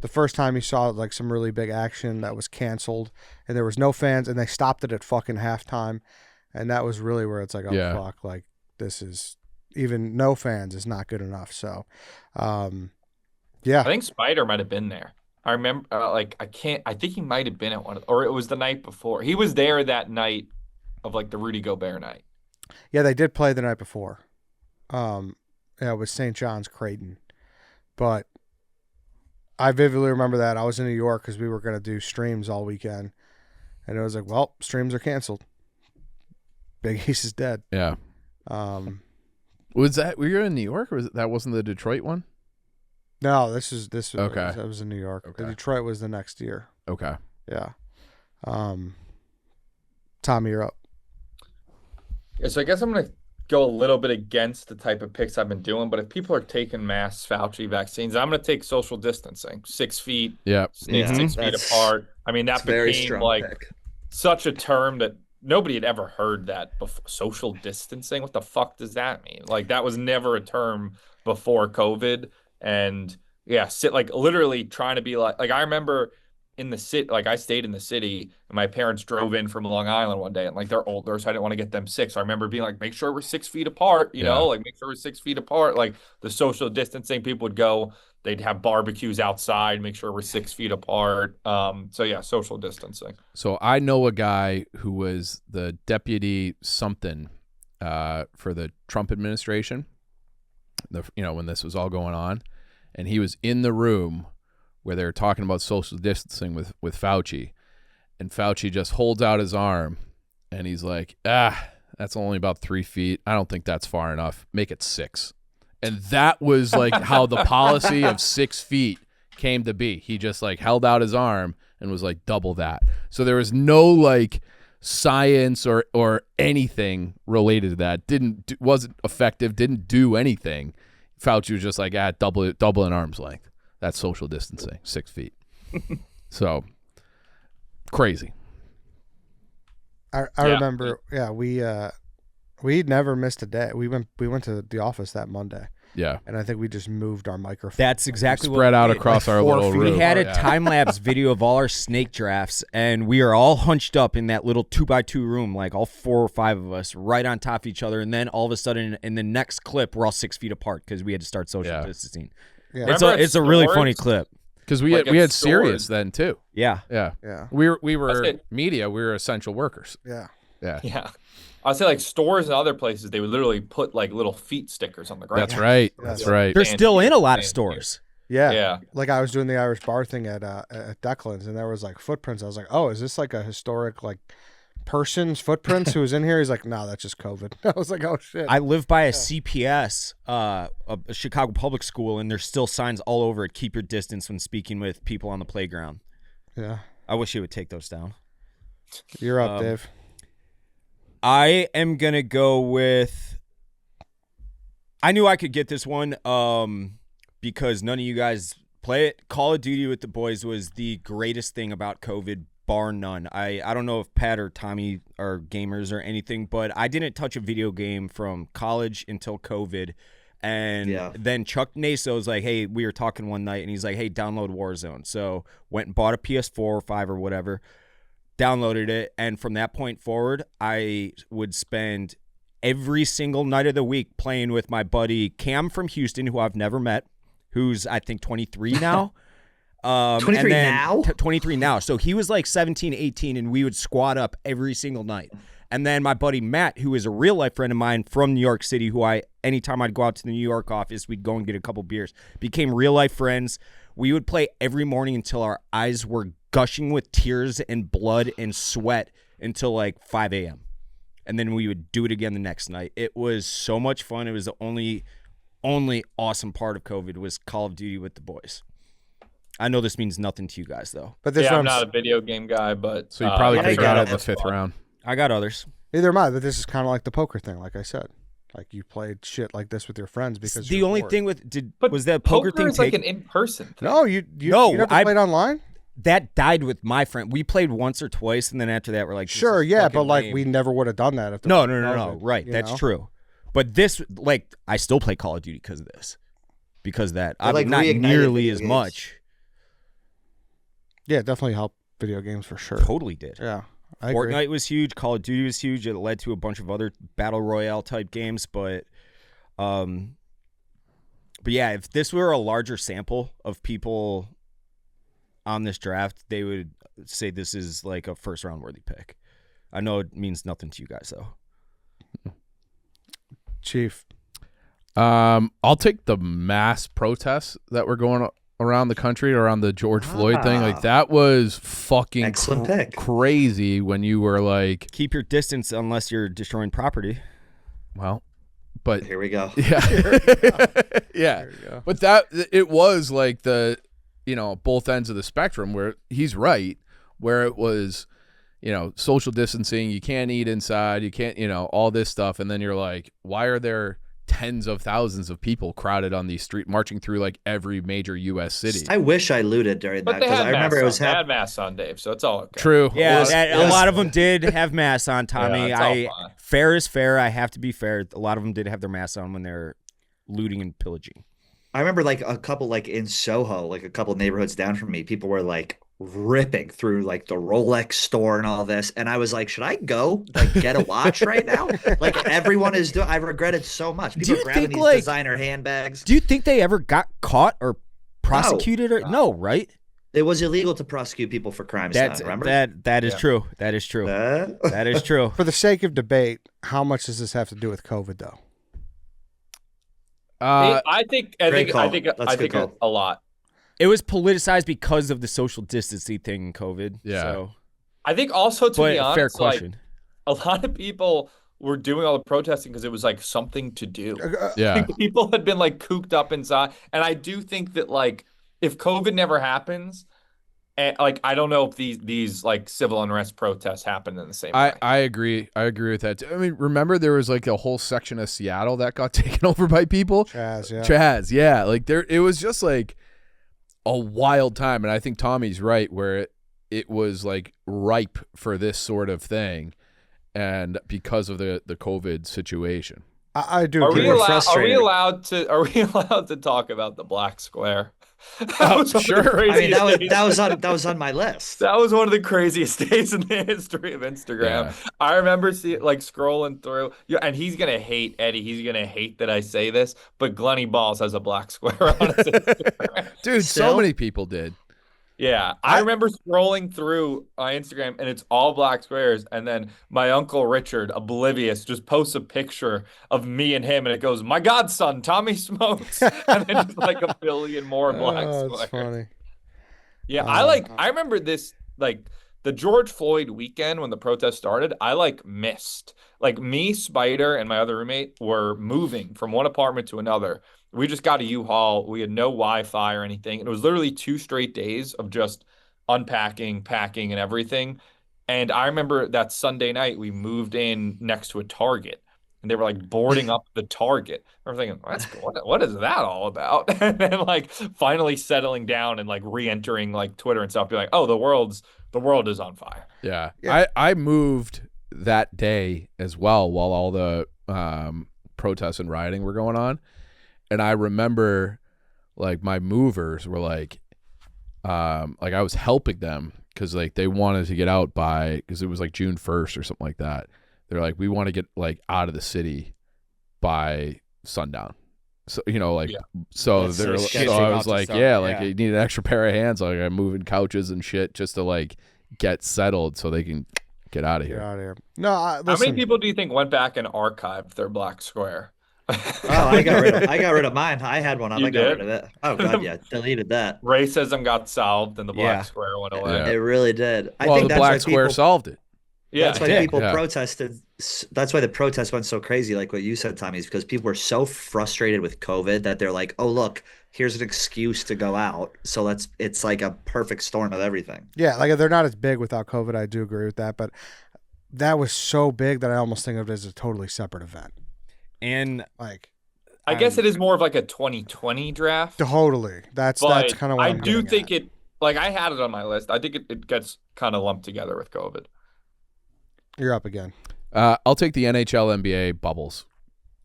the first time you saw like some really big action that was canceled and there was no fans and they stopped it at fucking halftime. And that was really where it's like, oh, fuck, like this is even no fans is not good enough. So, yeah. I think Spider might have been there. I remember, I think he might have been at one, or it was the night before. He was there that night of like the Rudy Gobert night. Yeah, they did play the night before. It was St. John's Creighton. But I vividly remember that. I was in New York because we were going to do streams all weekend. And it was like, well, streams are canceled. Big East is dead. Yeah. Was that, were you in New York, or that wasn't the Detroit one? No, this was okay. That was in New York. Okay. The Detroit was the next year. Okay. Yeah. Tommy, you're up. Yeah, so I guess I'm going to go a little bit against the type of picks I've been doing, but if people are taking mass Fauci vaccines, I'm going to take social distancing, 6 feet, yeah, staying 6 feet apart. I mean, that became like such a term that nobody had ever heard that before. Social distancing, what the fuck does that mean? Like, that was never a term before COVID. And yeah, like literally trying to be like I remember in the city, like I stayed in the city and my parents drove in from Long Island one day and like they're older, so I didn't want to get them sick. So I remember being like, make sure we're 6 feet apart, you know, like make sure we're 6 feet apart. Like the social distancing, people would go, they'd have barbecues outside, make sure we're 6 feet apart. So yeah, social distancing. So I know a guy who was the deputy something for the Trump administration, when this was all going on, and he was in the room where they were talking about social distancing with Fauci, and Fauci just holds out his arm and he's like, that's only about 3 feet. I don't think that's far enough. Make it 6. And that was like how the policy of 6 feet came to be. He just like held out his arm and was like double that. So there was no like science or anything related to that. Wasn't effective, didn't do anything. Fauci was just like, double in arm's length. That's social distancing, 6 feet. So crazy. I remember, we never missed a day. We went to the office that Monday. Yeah. And I think we just moved our microphone. That's exactly what spread out across our little room. We had a time-lapse video of all our snake drafts, and we are all hunched up in that little 2x2 room, like all 4 or 5 of us, right on top of each other. And then all of a sudden, in the next clip, we're all 6 feet apart because we had to start social distancing. Yeah. It's a really funny clip. Because we had Sirius then too. Yeah. We were media. We were essential workers. Yeah. I'd say like stores and other places, they would literally put like little feet stickers on the ground. That's right. That's right. They're still in a lot of stores. Yeah. Like I was doing the Irish bar thing at Declan's, and there was like footprints. I was like, oh, is this like a historic like person's footprints who was in here? He's like, no, that's just COVID. I was like, oh shit. I live by a CPS, a Chicago public school, and there's still signs all over it. Keep your distance when speaking with people on the playground. Yeah. I wish you would take those down. You're up, Dave. I am going to go with, I knew I could get this one because none of you guys play it. Call of Duty with the boys was the greatest thing about COVID, bar none. I don't know if Pat or Tommy are gamers or anything, but I didn't touch a video game from college until COVID. And then Chuck Naso was like, hey, we were talking one night, and he's like, hey, download Warzone. So went and bought a PS4 or 5 or whatever. Downloaded it, and from that point forward, I would spend every single night of the week playing with my buddy Cam from Houston, who I've never met, who's I think 23 now. 23 now? 23 now. So he was like 17, 18, and we would squad up every single night. And then my buddy Matt, who is a real life friend of mine from New York City, who anytime I'd go out to the New York office, we'd go and get a couple beers. Became real life friends. We would play every morning until our eyes were gushing with tears and blood and sweat until like 5 a.m. And then we would do it again the next night. It was so much fun. It was the only awesome part of COVID was Call of Duty with the boys. I know this means nothing to you guys, though. But this I'm not a video game guy, but so you probably could have got it in the 5th round. I got others. Neither am I, but this is kind of like the poker thing, like I said. Like you played shit like this with your friends because the only thing was that poker thing is like an in-person thing. No, you never played online? That died with my friend. We played once or twice, and then after that, we're like, sure, yeah, but like we never would have done that. If no. Right, that's true. But this, like, I still play Call of Duty because of this, because that I'm like not reignited nearly video as games. much. Yeah, it definitely helped video games for sure. Totally did. Yeah, I agree. Fortnite was huge. Call of Duty was huge. It led to a bunch of other battle royale type games, but yeah, if this were a larger sample of people on this draft, they would say this is like a first round worthy pick. I know it means nothing to you guys though. Chief. I'll take the mass protests that were going around the country around the George Floyd thing. Like that was fucking Excellent pick. crazy when you were like, Keep your distance unless you're destroying property. well, but Here we go. yeah, yeah. There you go. But it was like the, both ends of the spectrum where he's right, where it was, social distancing, you can't eat inside, you can't, all this stuff. And then you're like, why are there tens of thousands of people crowded on these streets, marching through like every major U.S. city? I wish I looted during But that they because had I remember it was they had happening. masks on, Dave, so it's all okay. True. Yeah, It a was- lot of them did have masks on, Tommy. Yeah, it's all fine. Fair is fair. I have to be fair. A lot of them did have their masks on when they're looting and pillaging. I remember like a couple like in Soho, like a couple neighborhoods down from me, people were like ripping through like the Rolex store and all this. And I was like, should I go like get a watch right now? Like everyone is doing. I regret it so much. People you are grabbing think, these like- designer handbags. Do you think they ever got caught or prosecuted? No, right? It was illegal to prosecute people for crimes. Then, remember? That is Yeah. true. That is true. Uh, That is true. For the sake of debate, how much does this have to do with COVID, though? I think Great call. I think That's a good call. a lot. It was politicized because of the social distancing thing in COVID. Yeah. So, I think also to but be honest, fair like, question. a lot of people were doing all the protesting because it was like something to do. Yeah. Like, people had been like cooped up inside, and I do think that like if COVID never happens, and like I don't know if these like civil unrest protests happen in the same way. I agree. I agree with that. I mean, remember there was like a whole section of Seattle that got taken over by people? Chaz, Yeah. Like it was just like a wild time. And I think Tommy's right where it was like ripe for this sort of thing. And because of the COVID situation. I do Are agree. we were allowed? frustrated. Are we allowed to talk about the Black Square? Oh, was one of the sure. I mean, craziest days. that was on my list. That was one of the craziest days in the history of Instagram. Yeah. I remember scrolling through. Yeah, and he's gonna hate Eddie. He's gonna hate that I say this, but Glenny Balls has a black square on his Instagram. Dude, so Still? many people did. Yeah, I remember scrolling through Instagram and it's all black squares. And then my uncle Richard, oblivious, just posts a picture of me and him, and it goes, "My godson, Tommy Smokes," and then just like a billion more black Oh, squares. that's funny. Yeah, I remember this like the George Floyd weekend when the protest started. I like missed. Like me, Spider, and my other roommate were moving from one apartment to another. We just got a U-Haul. We had no Wi-Fi or anything. It was literally 2 straight days of just unpacking, packing, and everything. And I remember that Sunday night we moved in next to a Target, and they were like boarding up the Target. I was thinking, what is that all about? And then like finally settling down and like re-entering like Twitter and stuff, be like, oh, the world is on fire. Yeah. Yeah. I moved that day as well while all the protests and rioting were going on. And I remember like my movers were like I was helping them because like they wanted to get out because it was like June 1st or something like that. They're like, we want to get like out of the city by sundown. So, so That's so they're sketchy. so I was Out to like, sun, yeah, like yeah. you need an extra pair of hands. Like I'm moving couches and shit just to like get settled so they can get out of Get here. out of here. No, How listen. many people do you think went back and archived their black square? Oh, I got rid of mine. I had one. I You got rid did? of it. Oh god, yeah, deleted that. Racism got solved and the black Yeah. square went away. Yeah. It really did. I Well, think the that's black why square people, solved it. Yeah, that's why did. people Yeah. protested. That's why the protests went so crazy, like what you said, Tommy, is because people were so frustrated with COVID that they're like, "Oh, look, here's an excuse to go out." So it's like a perfect storm of everything. Yeah, like they're not as big without COVID. I do agree with that, but that was so big that I almost think of it as a totally separate event. And Like I guess it is more of like a 2020 draft. totally. That's But kind of what I I'm do getting think at. it, like I had it on my list. I think it gets kind of lumped together with COVID. You're up again. I'll take the NHL, NBA bubbles.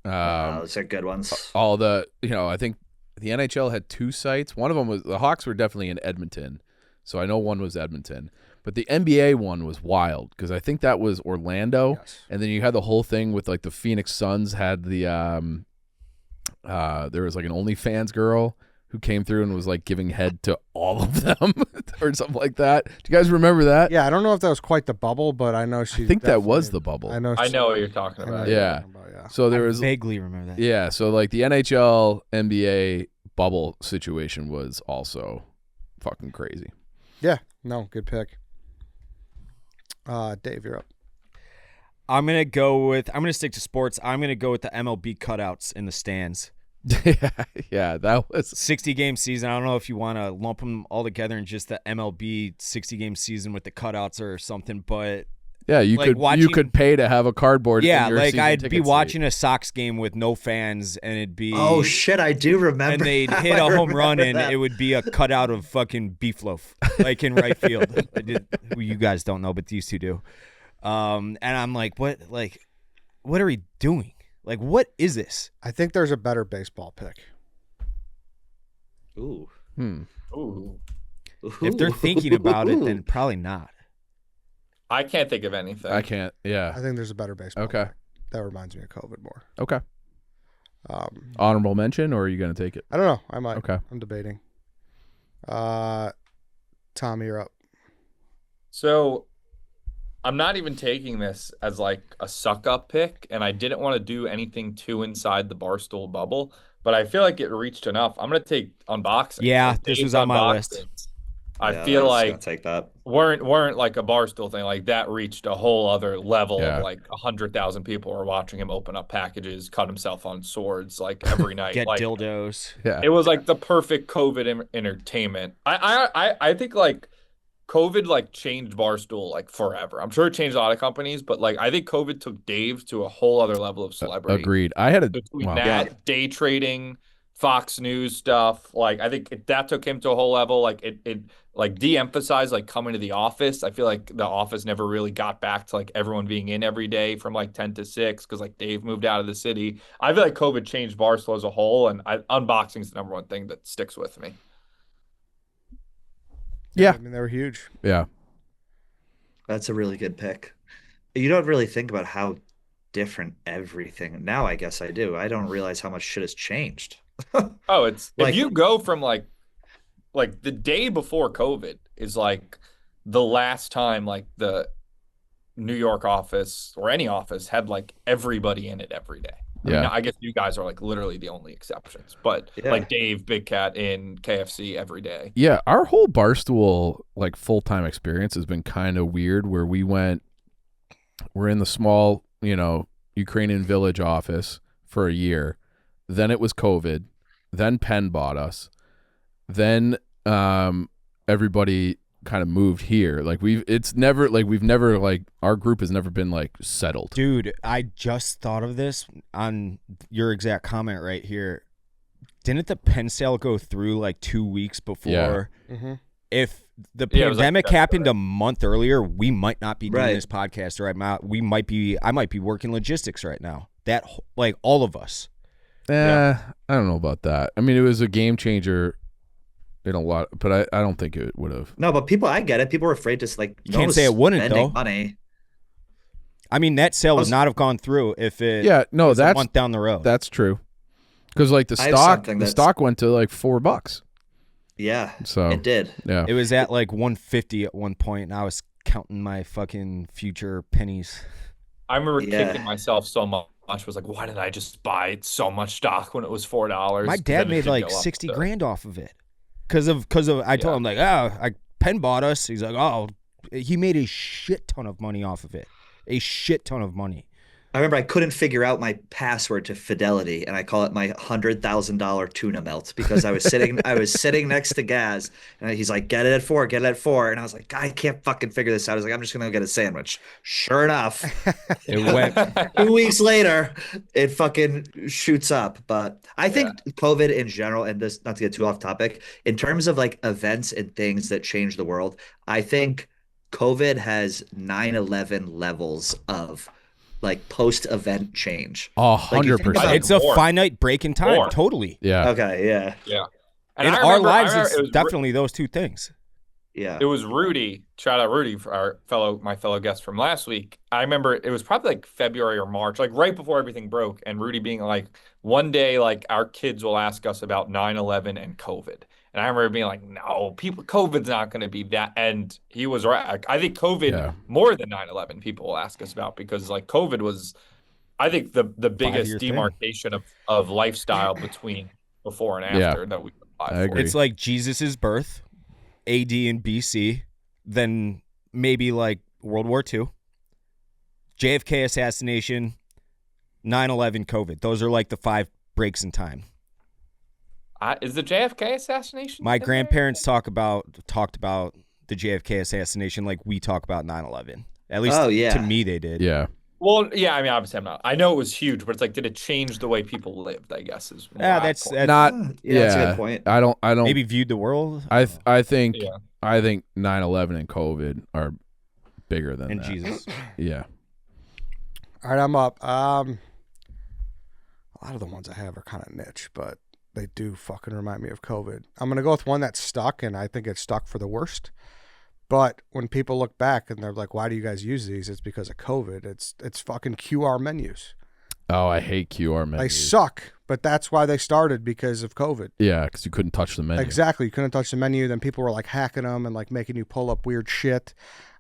Those are good ones. All the, I think the NHL had 2 sites. One of them was the Hawks were definitely in Edmonton. So I know one was Edmonton. But the NBA one was wild because I think that was Orlando. Yes. And then you had the whole thing with like the Phoenix Suns had the there was like an OnlyFans girl who came through and was like giving head to all of them or something like that. Do you guys remember that? Yeah, I don't know if that was quite the bubble, but I know she. I think that was definitely- the bubble. I know. I know what you're talking about. Yeah. Yeah. So there I was vaguely remember that. yeah, so like the NHL NBA bubble situation was also fucking crazy. Yeah. No, good pick. Dave, you're up. I'm gonna stick to sports. I'm gonna go with the MLB cutouts in the stands. Yeah, that was 60-game season. I don't know if you want to lump them all together in just the MLB 60-game season with the cutouts or something, but yeah. You like could watching- you could pay to have a cardboard. yeah, in your like season I'd ticket be seat. watching a Sox game with no fans, and it'd be Oh shit, I do remember. and they'd now. hit I a home run, remember and that. it would be a cutout of fucking beef loaf, like in right field. You guys don't know, but these two do. And I'm like, what are we doing? Like, what is this? I think there's a better baseball pick. Ooh. Ooh. If they're thinking about it, then probably not. I can't think of anything. I can't. Yeah. I think there's a better baseball. Okay. pick. That reminds me of COVID more. Okay. Um, Honorable mention, or are you gonna take it? I don't know. I might. Okay. I'm debating. Tommy, you're up. So I'm not even taking this as like a suck up pick, and I didn't want to do anything too inside the Barstool bubble, but I feel like it reached enough. I'm gonna take unboxing. Yeah, Like, this Dave's was on my list. unboxings, I Yeah, feel was like gonna take that. weren't like a Barstool thing. Like that reached a whole other level Yeah. of like 100,000 people are watching him open up packages, cut himself on swords like every night. Get like, dildos. Yeah. it was like the perfect COVID entertainment. I think like COVID like changed Barstool like forever. I'm sure it changed a lot of companies, but like I think COVID took Dave to a whole other level of celebrity. Agreed. I had a Between wow. that, day trading, Fox News stuff, like I think that took him to a whole level. Like it like de-emphasized like coming to the office. I feel like the office never really got back to like everyone being in every day from like 10 to 6 because like Dave moved out of the city. I feel like COVID changed Barstool as a whole, and unboxing is the number one thing that sticks with me. Yeah. I mean, they were huge. Yeah. That's a really good pick. You don't really think about how different everything. Now I guess I do. I don't realize how much shit has changed. Oh, it's Like- if you go from like the day before COVID is like the last time like the New York office or any office had like everybody in it every day. I mean, Yeah. I guess you guys are like literally the only exceptions, but Yeah. like Dave, Big Cat in KFC every day. Yeah, our whole Barstool like full-time experience has been kind of weird where we're in the small, Ukrainian village office for a year. Then it was COVID. Then Penn bought us. Then everybody kind of moved here. Like our group has never been like settled. Dude, I just thought of this on your exact comment right here. Didn't the Penn sale go through like 2 weeks before? Yeah. Mm-hmm. If the Yeah, it was like pandemic February. happened a month earlier, we might not be doing Right. this podcast right now. I might be working logistics right now. That like all of us. I don't know about that. I mean, it was a game changer in a lot, but I don't think it would have. No, but I get it. People are afraid to like. You can't say it wouldn't, spending though. Money. I mean, that sale would Also- not have gone through if it Yeah, no, was a that's month down the road. that's true. Because like the I have stock, something the that's- stock went to like $4. Yeah, So it did. yeah, It was at like 150 at one point, and I was counting my fucking future pennies. I remember Yeah. kicking myself so much. Was like, why didn't I just buy so much stock when it was $4? My dad made like 60 grand off of it because of I told him like, Penn bought us. He's like, oh, he made a shit ton of money off of it, a shit ton of money. I remember I couldn't figure out my password to Fidelity, and I call it my $100,000 tuna melt because I was sitting next to Gaz, and he's like, "Get it at 4, get it at 4," and I was like, "I can't fucking figure this out." I was like, "I'm just gonna go get a sandwich." Sure enough, It went 2 weeks later, it fucking shoots up. But I think COVID in general, and this not to get too off topic, in terms of like events and things that change the world, I think COVID has 9/11 levels of like post-event change. 100%. it's a More. finite break in time. More. Totally. Yeah, Okay, yeah. Yeah. In I our remember lives, it it's was definitely those two things. Yeah. It was Rudy. Shout out Rudy for my fellow guest from last week. I remember it was probably like February or March, like right before everything broke, and Rudy being like, one day, like our kids will ask us about 9/11 and COVID. And I remember being like, no, COVID's not going to be that. And he was right. I think COVID more than 9/11 people will ask us about, because like COVID was, I think the biggest demarcation of lifestyle between before and after that we applied for. It's like Jesus's birth, AD and BC, then maybe like World War II, JFK assassination, 9/11, COVID. Those are like the 5 breaks in time. Is the JFK assassination? My grandparents talked about the JFK assassination like we talk about 9/11. At least to me they did. Yeah. Well, yeah, I mean, obviously I'm not. I know it was huge, but it's like, did it change the way people lived, I guess is that's not that's a good point. I don't maybe viewed the world. I think 9/11 and COVID are bigger than and that. Jesus. Yeah. All right, I'm up. A lot of the ones I have are kind of niche, but they do fucking remind me of COVID. I'm going to go with one that's stuck, and I think it's stuck for the worst. But when people look back and they're like, why do you guys use these? It's because of COVID. It's fucking QR menus. Oh, I hate QR menus. They suck, but that's why they started, because of COVID. Yeah, because you couldn't touch the menu. Exactly. You couldn't touch the menu. Then people were like hacking them and like making you pull up weird shit.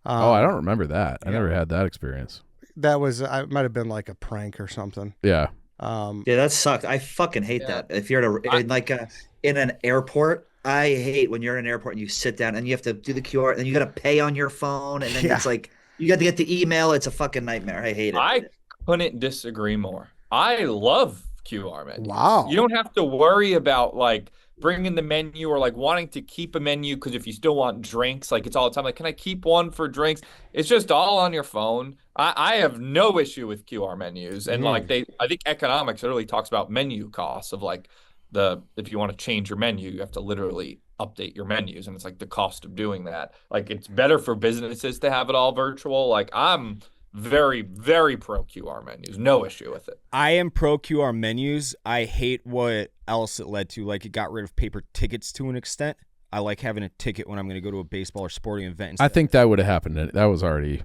I don't remember that. I never had that experience. That was, it might have been like a prank or something. Yeah. Yeah, that sucks. I fucking hate that. If you're in an airport, I hate when you're in an airport and you sit down and you have to do the QR and you got to pay on your phone, and then it's like you got to get the email. It's a fucking nightmare. I hate it. I couldn't disagree more. I love QR menus. Wow. You don't have to worry about like bringing the menu or like wanting to keep a menu, because if you still want drinks, like it's all the time like, can I keep one for drinks? It's just all on your phone. I have no issue with QR menus, and like I think economics literally talks about menu costs of like if you want to change your menu, you have to literally update your menus, and it's like the cost of doing that. Like it's better for businesses to have it all virtual. Like I'm very, very pro QR menus. No issue with it. I am pro QR menus. I hate what else it led to. Like it got rid of paper tickets to an extent. I like having a ticket when I'm going to go to a baseball or sporting event. I think that would have happened. That was already.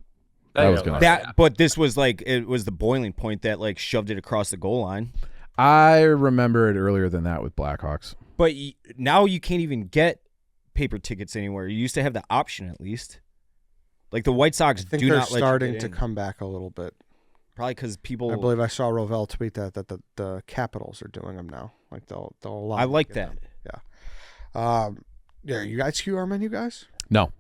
But this was like, it was the boiling point that like shoved it across the goal line. I remember it earlier than that with Blackhawks. But now you can't even get paper tickets anywhere. You used to have the option at least. Like the White Sox I think do they're not let starting you get to in. come back a little bit. Probably because people. I believe I saw Rovell tweet that the Capitals are doing them now. Like they'll allow. I like that. Them. Yeah. Yeah. You guys QR menu guys? No.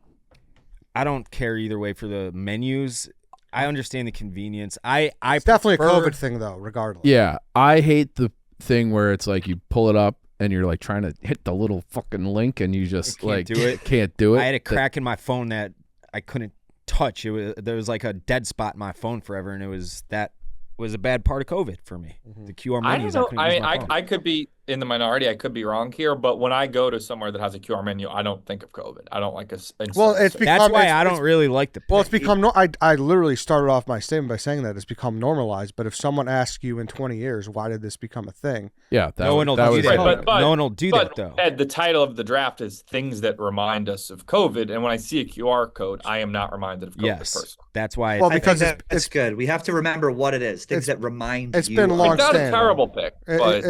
I don't care either way for the menus. I understand the convenience. It's definitely a COVID thing though, regardless. Yeah, I hate the thing where it's like you pull it up and you're like trying to hit the little fucking link and you just can't do it. Can't do it. I had a crack in my phone that I couldn't touch. There was like a dead spot in my phone forever, and that was a bad part of COVID for me. The QR menus. I don't know. I could be in the minority. I could be wrong here, but when I go to somewhere that has a QR menu, I don't think of COVID. I don't like a. Well, it's become. That's why I don't really like the. Well, it's become. I literally started off my statement by saying that it's become normalized. But if someone asks you in 20 years, why did this become a thing? Yeah, no one will do that. No one will do that though. Ed, the title of the draft is things that remind us of COVID, and when I see a QR code, I am not reminded of COVID. Yes, personally. that's why. Well, because it's good. We have to remember what it is. Things that remind. It's been long. It's not a terrible pick, but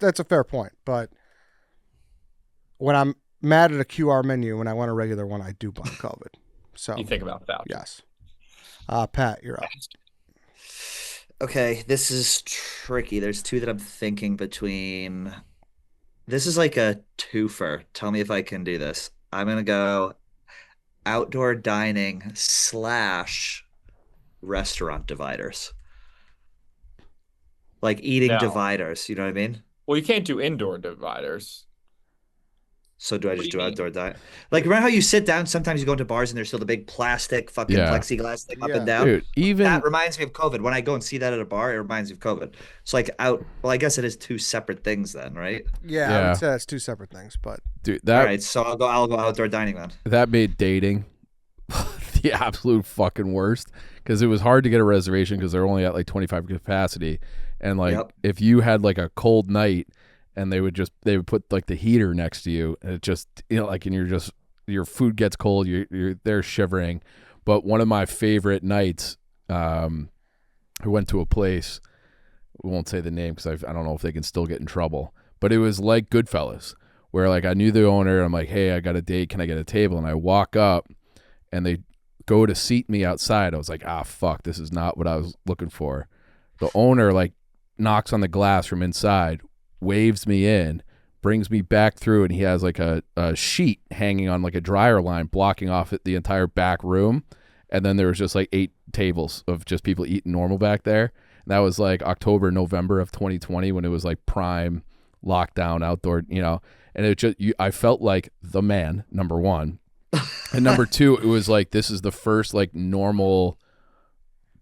that's a fair point. But when I'm mad at a QR menu, when I want a regular one, I do blame COVID. So you think about that. Yes. Pat, you're up. Okay, this is tricky. There's two that I'm thinking between. This is like a twofer. Tell me if I can do this. I'm gonna go outdoor dining / restaurant dividers. Like eating dividers, you know what I mean? Well, you can't do indoor dividers. So do I just do outdoor dining? Like, remember how you sit down? Sometimes you go into bars and there's still the big plastic fucking plexiglass thing up and down? Dude, even that reminds me of COVID. When I go and see that at a bar, it reminds me of COVID. It's like well, I guess it is two separate things then, right? Yeah, I would say that's two separate things, but dude, all right, so I'll go outdoor dining then. That made dating the absolute fucking worst, because it was hard to get a reservation because they're only at like 25 capacity, and like if you had like a cold night and they would put like the heater next to you, and it just, you know, like, and you're just your food gets cold, you're there shivering. But one of my favorite nights, I went to a place. We won't say the name because I don't know if they can still get in trouble. But it was like Goodfellas, where like I knew the owner. I'm like, hey, I got a date. Can I get a table? And I walk up, and they go to seat me outside. I was like, fuck, this is not what I was looking for. The owner like knocks on the glass from inside, waves me in, brings me back through, and he has like a sheet hanging on like a dryer line blocking off the entire back room. And then there was just like 8 tables of just people eating normal back there. And that was like October, November of 2020 when it was like prime lockdown outdoor, and it just, I felt like the man, number one. And number two, it was like, this is the first like normal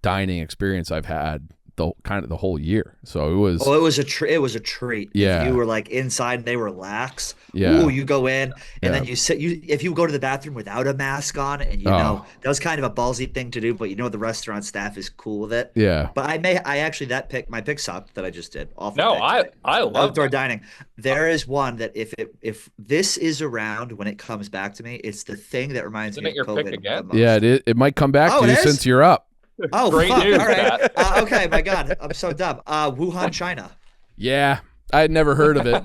dining experience I've had the whole year. So it was. Oh, it was a treat. Yeah. If you were like inside, they were lax. Yeah. Ooh, you go in and then you sit. If you go to the bathroom without a mask on, and that was kind of a ballsy thing to do, but the restaurant staff is cool with it. Yeah. But my pick sucked that I just did. I love outdoor that. dining. There is one that if this is around when it comes back to me, it's the thing that reminds Isn't me it your of pick COVID again? the most. Yeah, it might come back Oh, to you it is? since you're up. Oh, Great fuck. news, All right. Pat. Okay, my God, I'm so dumb. Wuhan, China. Yeah, I had never heard of it.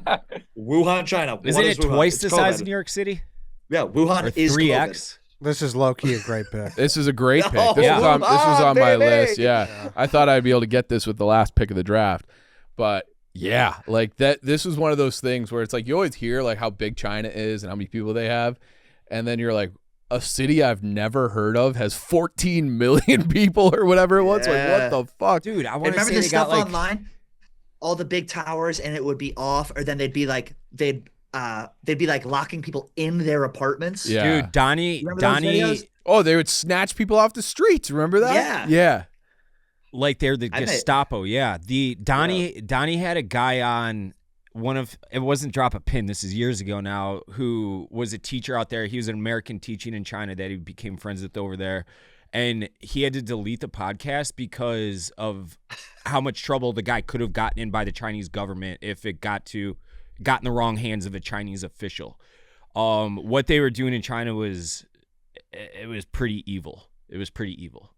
Wuhan, China. Isn't What it is Wuhan? twice It's the COVID. size of New York City? Yeah, Wuhan Or is 3x? COVID. This is low key a great pick. This is a great pick. No, This was on my baby. list. Yeah. I thought I'd be able to get this with the last pick of the draft. But yeah, like that. This was one of those things where it's like you always hear like how big China is and how many people they have. And then you're like, a city I've never heard of has 14 million people or whatever it was. Yeah. Like, what the fuck? Dude, I And want to remember say the they stuff got like online? All the big towers, and it would be off, or then they'd be like locking people in their apartments. Yeah. dude, Donnie Remember those videos? Oh, they would snatch people off the streets. Remember that? Yeah. Yeah. like they're the I bet- Gestapo. Yeah. Donnie had a guy on it wasn't Drop a Pin, this is years ago now, who was a teacher out there. He was an American teaching in China that he became friends with over there. And he had to delete the podcast because of how much trouble the guy could have gotten in by the Chinese government if it got in the wrong hands of a Chinese official. What they were doing in China was pretty evil. It was pretty evil.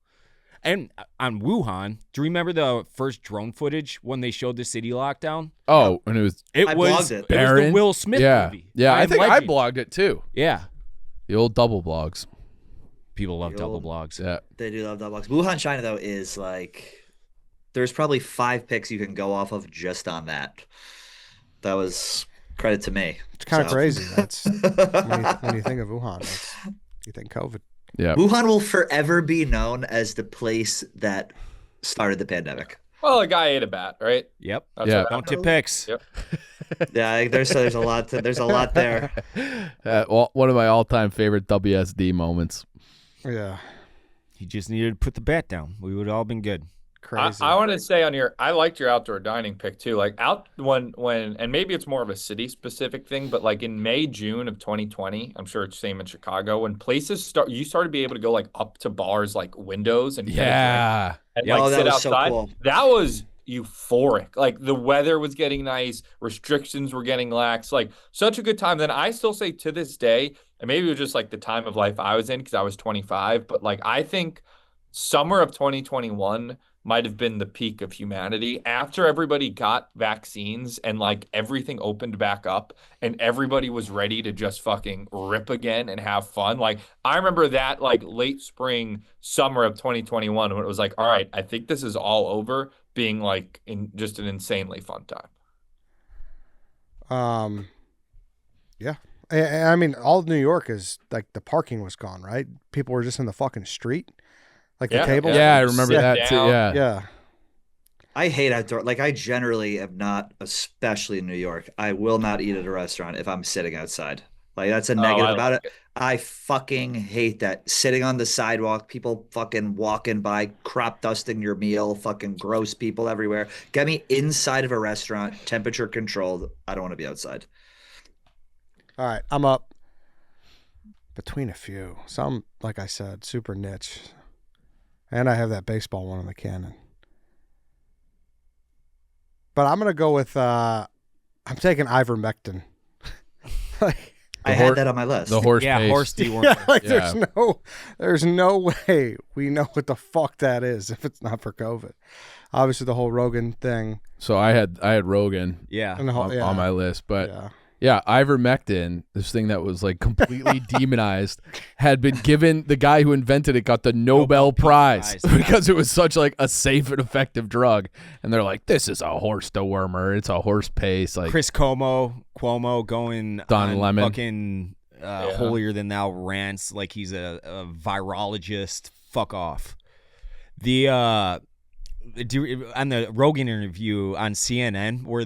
And on Wuhan, do you remember the first drone footage when they showed the city lockdown? Oh, and it was I blogged it. It was Barren. the Will Smith Yeah. movie. Yeah, I Am think Legend. I blogged it too. Yeah. The old double blogs. People love The double old- blogs. Yeah. They do love that box. Wuhan, China, though, is like there's probably 5 picks you can go off of just on that. That was credit to me. It's kind of So. crazy. That's when you think of Wuhan, you think COVID. Yeah. Wuhan will forever be known as the place that started the pandemic. Well, a guy ate a bat, right? Yep. That's Yeah. what Don't happened. tip picks. Yep. Yeah, there's a lot there. One of my all-time favorite WSD moments. Yeah, He just needed to put the bat down. We would have all been good. crazy. I want to say I liked your outdoor dining pick too. Like when and maybe it's more of a city specific thing, but like in May, June of 2020, I'm sure it's same in Chicago, when places you started to be able to go like up to bars like windows and get a drink Yeah. and Yeah. like Oh, that sit was so outside. cool. That was euphoric. Like the weather was getting nice, restrictions were getting lax, like such a good time. Then I still say to this day, and maybe it was just like the time of life I was in because I was 25, but like I think summer of 2021 might have been the peak of humanity after everybody got vaccines and like everything opened back up and everybody was ready to just fucking rip again and have fun. Like I remember that like late spring, summer of 2021 when it was like, all right, I think this is all over, being like in just an insanely fun time. Yeah. I mean, all of New York is like the parking was gone, right? People were just in the fucking street, like the tables. Yeah, I Just remember sit that too. down. Yeah. Yeah. I hate outdoor. Like I generally am not, especially in New York. I will not eat at a restaurant if I'm sitting outside. Like that's a negative I about like it. I fucking hate that. Sitting on the sidewalk, people fucking walking by, crop dusting your meal, fucking gross people everywhere. Get me inside of a restaurant, temperature controlled. I don't want to be outside. All right, I'm up between a few. Some, like I said, super niche. And I have that baseball one in the cannon. But I'm going to go with, I'm taking ivermectin. I had that on my list. The horse Yeah, pace. horse dewormer. Yeah, like Yeah. there's no way we know what the fuck that is if it's not for COVID. Obviously, the whole Rogan thing. So I had Rogan Yeah. And the whole, on my list, but yeah. yeah, ivermectin, this thing that was like completely demonized, had been given, the guy who invented it got the Nobel Prize because it was such like a safe and effective drug. And they're like, this is a horse dewormer. It's a horse pace. Like Chris Cuomo going Don on Lemon. fucking holier than thou rants like he's a virologist. Fuck off. On the Rogan interview on CNN where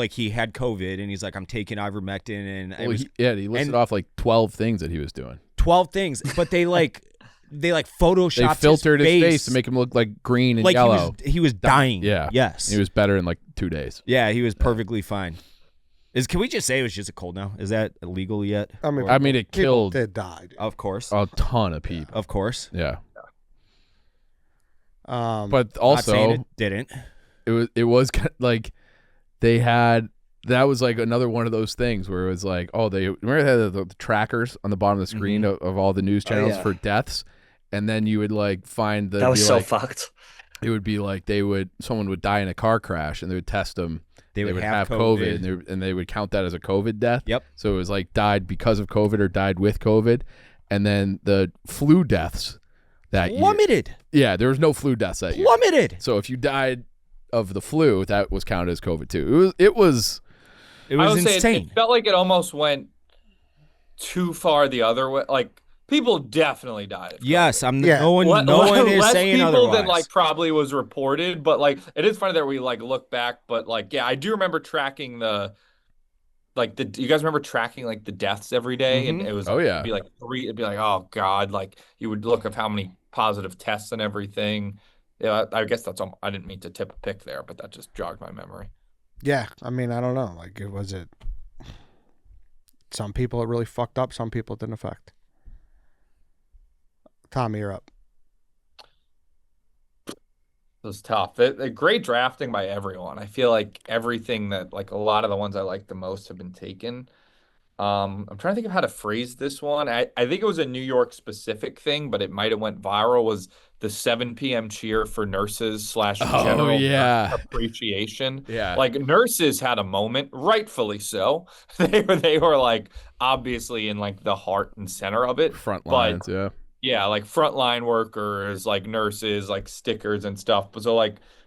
he had COVID and he's like, I'm taking ivermectin, and he listed off like 12 things that he was doing. 12 things, but they photoshopped They filtered his face to make him look like green and like yellow. he was dying. Yeah. Yes. He was better in like 2 days. Yeah, he was perfectly fine. Can we just say it was just a cold now? Is that illegal yet? I mean, It people killed did die. Dude. Of course. a ton of people. Of course. Yeah. But But Not saying also, it didn't. it was like they had, that was like another one of those things where it was like, oh, they remember they had the trackers on the bottom of the screen of all the news channels yeah. for deaths, and then you would like find That was so fucked. It would be like someone would die in a car crash and they would test them. They would have COVID, and they would count that as a COVID death. Yep. So it was like died because of COVID or died with COVID, and then the flu deaths that year. Plummeted. Yeah, there was no flu deaths that year. Plummeted. So if you died of the flu, that was counted as COVID too. It was It was would say insane. it felt like it almost went too far the other way. Like people definitely died. Of Yes, COVID. no one is less saying people otherwise. than like probably was reported, but like it is funny that we like look back. But like, yeah, I do remember tracking you guys remember tracking like the deaths every day, and it was it'd be like 3. It'd be like, oh god, like you would look at how many positive tests and everything. Yeah, I guess that's all. I didn't mean to tip a pick there, but that just jogged my memory. yeah, I mean, I don't know. Like, some people it really fucked up. Some people it didn't affect. Tommy, you're up. It was tough. Great drafting by everyone. I feel like everything that like a lot of the ones I like the most have been taken. I'm trying to think of how to phrase this one. I think it was a New York specific thing, but it might have went viral. Was the 7 p.m. cheer for nurses / general nurse appreciation? Yeah. Like nurses had a moment, rightfully so. They were like obviously in like the heart and center of it. front lines. Yeah, like frontline workers, like nurses, like stickers and stuff.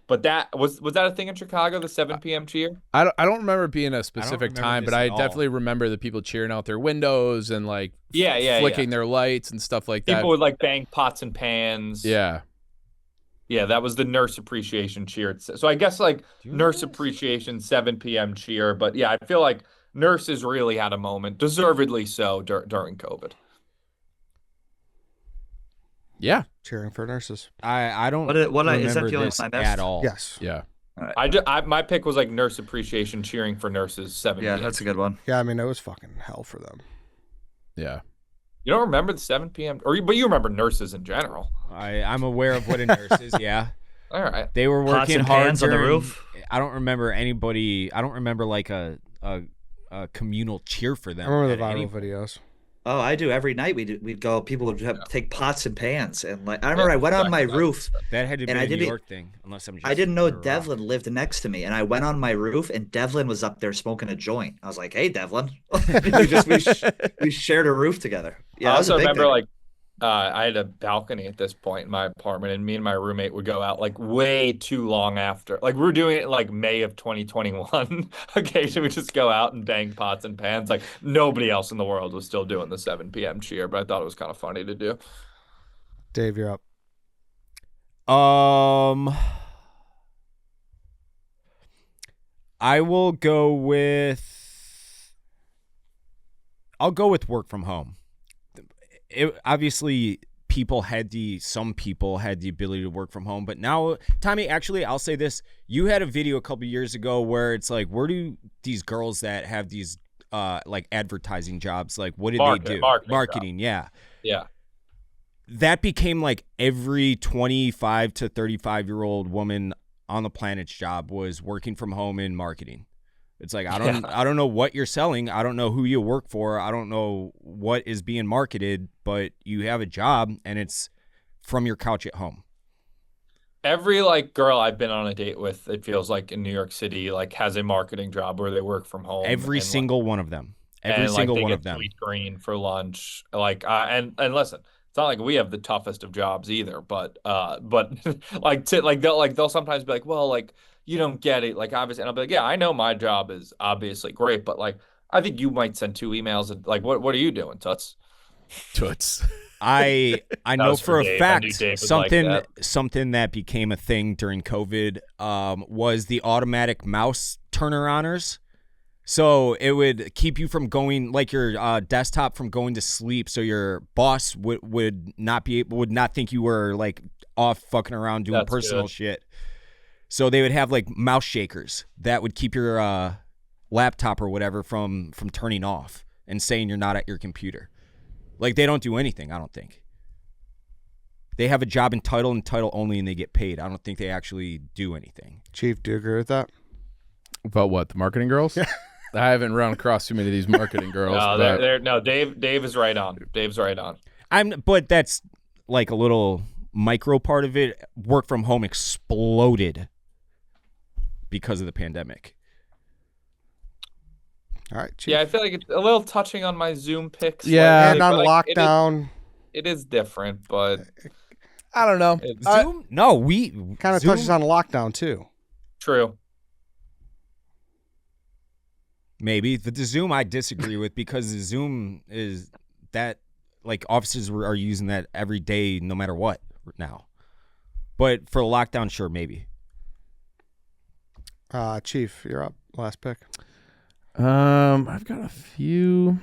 But that was that a thing in Chicago, the 7 p.m. cheer? I don't remember it being a specific remember time, this but I at all. definitely remember the people cheering out their windows and like flicking their lights and stuff like that. People would like bang pots and pans. Yeah. Yeah, that was the nurse appreciation cheer. So I guess like nurse appreciation 7 p.m. cheer. But yeah, I feel like nurses really had a moment, deservedly so, during COVID. Yeah. Cheering for nurses. I don't Is that remember the only this one I missed? at all. Yes. Yeah. My pick was like nurse appreciation cheering for nurses 7 Yeah, p.m. that's a good one. Yeah, I mean, it was fucking hell for them. Yeah. You don't remember the 7 p.m. But you remember nurses in general. I'm aware of what a nurse is. Yeah, All right. they were Pots working and hard pans on the during- roof? I don't remember anybody. I don't remember like a communal cheer for them. I remember the at any viral videos. Oh, I do every night. We'd go. People would take pots and pans, and like I remember I went on my roof. That had to be And a I New didn't- York thing, unless I'm. Just I didn't know under a rock. Devlin lived next to me, and I went on my roof, and Devlin was up there smoking a joint. I was like, "Hey, Devlin," we shared a roof together. Yeah, I that was a also big remember thing. like I had a balcony at this point in my apartment, and me and my roommate would go out like way too long after. Like we were doing it in like May of 2021. Occasionally we just go out and bang pots and pans. Like nobody else in the world was still doing the 7 p.m. cheer, but I thought it was kind of funny to do. Dave, you're up. I will go with. I'll go with work from home. Obviously, some people had the ability to work from home, but now, Tommy, actually, I'll say this: you had a video a couple years ago where it's like, where do these girls that have these like advertising jobs, like, what did they do? Marketing, yeah. Yeah. That became like every 25 to 35-year-old woman on the planet's job was working from home in marketing. It's like I don't know what you're selling. I don't know who you work for. I don't know what is being marketed, but you have a job and it's from your couch at home. Every like girl I've been on a date with, it feels like in New York City, like has a marketing job where they work from home. Every and, single like, one of them. Every and single like they one get of them. sweet green for lunch. Like and listen, it's not like we have the toughest of jobs either, but they'll sometimes be like, well, like you don't get it, like obviously, and I'll be like, yeah, I know my job is obviously great, but like I think you might send 2 emails and like what are you doing, Tuts? Toots. I know was for for a Dave. I knew fact Dave would like that. something that became a thing during COVID was the automatic mouse turner honors. So it would keep you from going, like your desktop from going to sleep. So your boss would not think you were like off fucking around doing That's personal good. shit. So they would have like mouse shakers that would keep your laptop or whatever from turning off and saying you're not at your computer. Like they don't do anything, I don't think. They have a job and title only, and they get paid. I don't think they actually do anything. Chief, do you agree with that? About what? The marketing girls? Yeah. I haven't run across too many of these marketing girls. No, Dave is right on. Dave's right on. But that's like a little micro part of it. Work from home exploded because of the pandemic. All right, Chief. Yeah, I feel like it's a little touching on my Zoom picks. Yeah. And on but, like, lockdown, it is different, but I don't know. it's Zoom? No, we kind of Zoom- touches on lockdown too. true. Maybe the Zoom I disagree with, because the Zoom is that like offices are using that every day, no matter what now. But for the lockdown, sure, maybe. Chief, you're up. Last pick. I've got a few.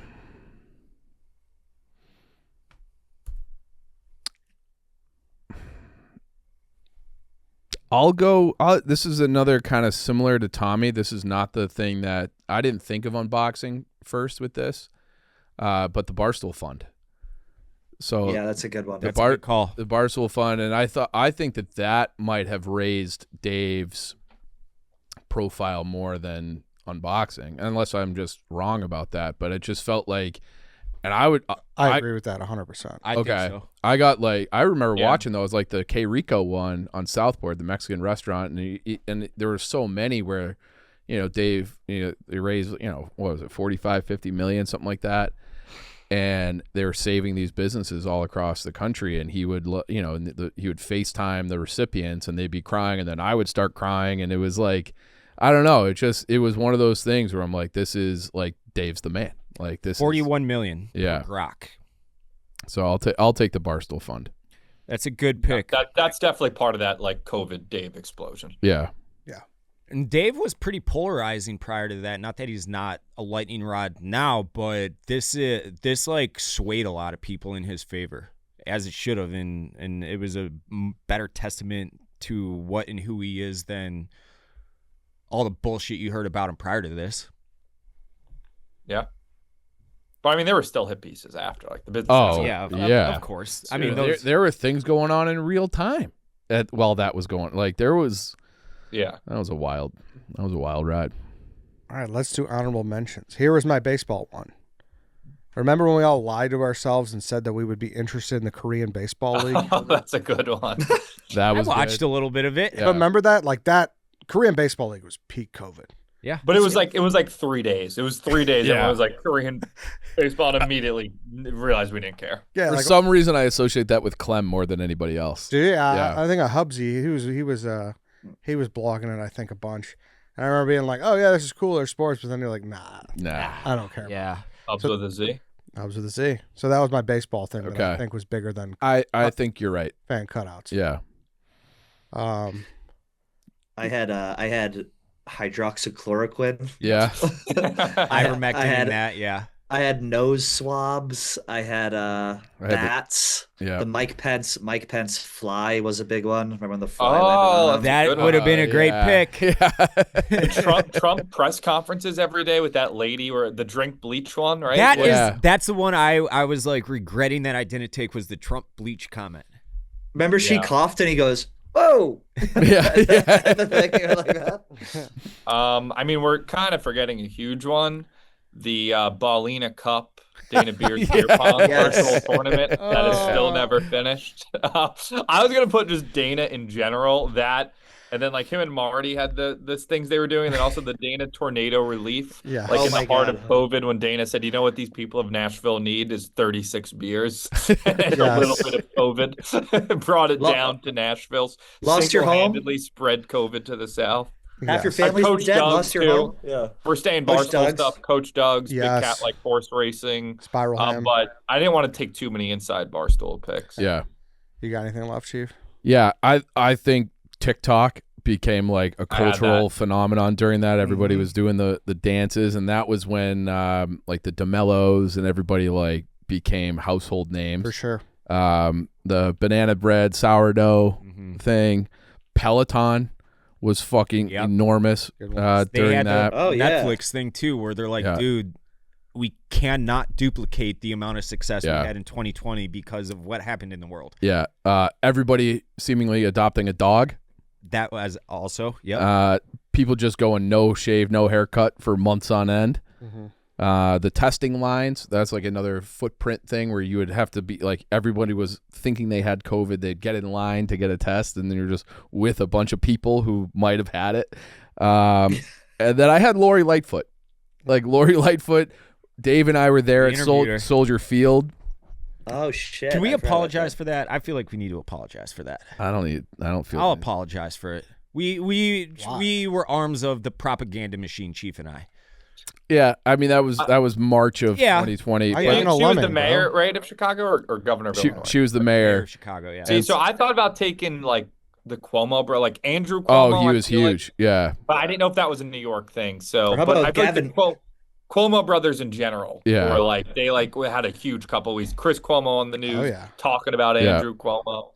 I'll go. This is another kind of similar to Tommy. This is not the thing that I didn't think of unboxing first with this, but the Barstool Fund. So Yeah, that's a good one. That's a good call. the Barstool Fund, and I think that might have raised Dave's profile more than unboxing, unless I'm just wrong about that. But it just felt like, and I agree with that 100%. I think so. I got like, I remember Yeah. watching those, like the K Rico one on Southport, the Mexican restaurant, and there were so many where, Dave, they raised, what was it, 45, 50 million, something like that. And they were saving these businesses all across the country, and he would, he would FaceTime the recipients, and they'd be crying, and then I would start crying, and it was like, I don't know, it was one of those things where I'm like, this is like Dave's the man, like this. 41 million. Yeah. Grok. So I'll take the Barstool Fund. That's a good pick. That's definitely part of that like COVID Dave explosion. Yeah. And Dave was pretty polarizing prior to that. Not that he's not a lightning rod now, but this like swayed a lot of people in his favor, as it should have, and it was a better testament to what and who he is than all the bullshit you heard about him prior to this. Yeah. But I mean, there were still hit pieces after, like the business. Oh, Yeah, yeah. of course. I I mean, mean, there were things going on in real time while that was going. Like there was. Yeah. That was a wild ride. All right, let's do honorable mentions. Here was my baseball one. Remember when we all lied to ourselves and said that we would be interested in the Korean Baseball League? Oh, that's a good one. That I was watched good. a little bit of it. Yeah. Remember that? Like that Korean Baseball League was peak COVID. Yeah, But it was like 3 days. It was 3 days. Yeah. Everyone was like Korean baseball, and immediately realized we didn't care. Yeah, For like some reason, I associate that with Clem more than anybody else. yeah. I think a Hubsy, he was blogging it, I think, a bunch. And I remember being like, oh yeah, this is cool, there's sports, but then you're like, nah, I don't care. yeah. Hubs with a Z. Hubs with a Z. So that was my baseball thing that I Okay. think was bigger than I think you're right. fan cutouts. Yeah. I had hydroxychloroquine. Yeah. Ivermectin I had- and that, yeah. I had nose swabs. I had bats. Yeah. The Mike Pence fly was a big one. Remember when the fly Oh, landed on him? That good would have been a great yeah. pick. Yeah. Trump press conferences every day with that lady, or the drink bleach one, right? Yeah. That's the one I was like regretting that I didn't take, was the Trump bleach comment. Remember she Yeah. coughed and he goes, Whoa. Yeah, Type of thing, like that. I mean, we're kind of forgetting a huge one. The Ballina Cup, Dana Beers beer pong Yes. virtual tournament that is still Oh. never finished. I was gonna put just Dana in general, that, and then like him and Marty had the things they were doing, and then also the Dana tornado relief. Yeah. Like Oh in my the heart God. of COVID, when Dana said, "You know what these people of Nashville need is 36 beers," and a Yes. little bit of COVID brought it Lo- down to Nashville. Lost your home? Single-handedly spread COVID to the South. Half your Yes. family's Coach dead. Doug's Lost your too. home. Yeah. We're staying Coach Barstool Doug's. stuff. Coach Doug's, Yes. Big Cat like horse racing. Spiral Ham. But I didn't want to take too many inside Barstool picks. Yeah. You got anything left, Chief? Yeah, I think TikTok became like a I had cultural that. phenomenon during that. Everybody Mhm. was doing the dances, and that was when like the DeMellos and everybody like became household names. For sure. The banana bread sourdough Mhm. thing, Peloton was fucking Yep. enormous Good one. They during had that. the Oh, yeah. Netflix thing too, where they're like, Yeah. dude, we cannot duplicate the amount of success Yeah. we had in 2020 because of what happened in the world. Yeah, everybody seemingly adopting a dog. That was also, yep. People just going no shave, no haircut for months on end. Mhm. The testing lines, that's like another footprint thing where you would have to be like, everybody was thinking they had COVID. They'd get in line to get a test, and then you're just with a bunch of people who might have had it. And then I had Lori Lightfoot. Like Lori Lightfoot, Dave and I were there We at interviewed her. Soldier Field. Oh shit. Can we I forgot about apologize that. for that? I feel like we need to apologize for that. I don't feel I'll apologize for it. We were arms of the propaganda machine, Chief and I. Yeah, I mean that was March of Yeah. 2020. I but ain't no She was the lemon, bro. mayor, right, of Chicago, or governor of she, Illinois? she was the Mayor mayor. of Chicago, yeah. See, so I thought about taking like the Cuomo, bro, like Andrew Cuomo. Oh, he I was feel like, huge. Yeah. but I didn't know if that was a New York thing. So, Or how but about I feel like Gavin- the Cuomo brothers in general, Yeah. were like they like had a huge couple weeks. Chris Cuomo on the news, Oh, yeah. talking about Yeah. Andrew Cuomo.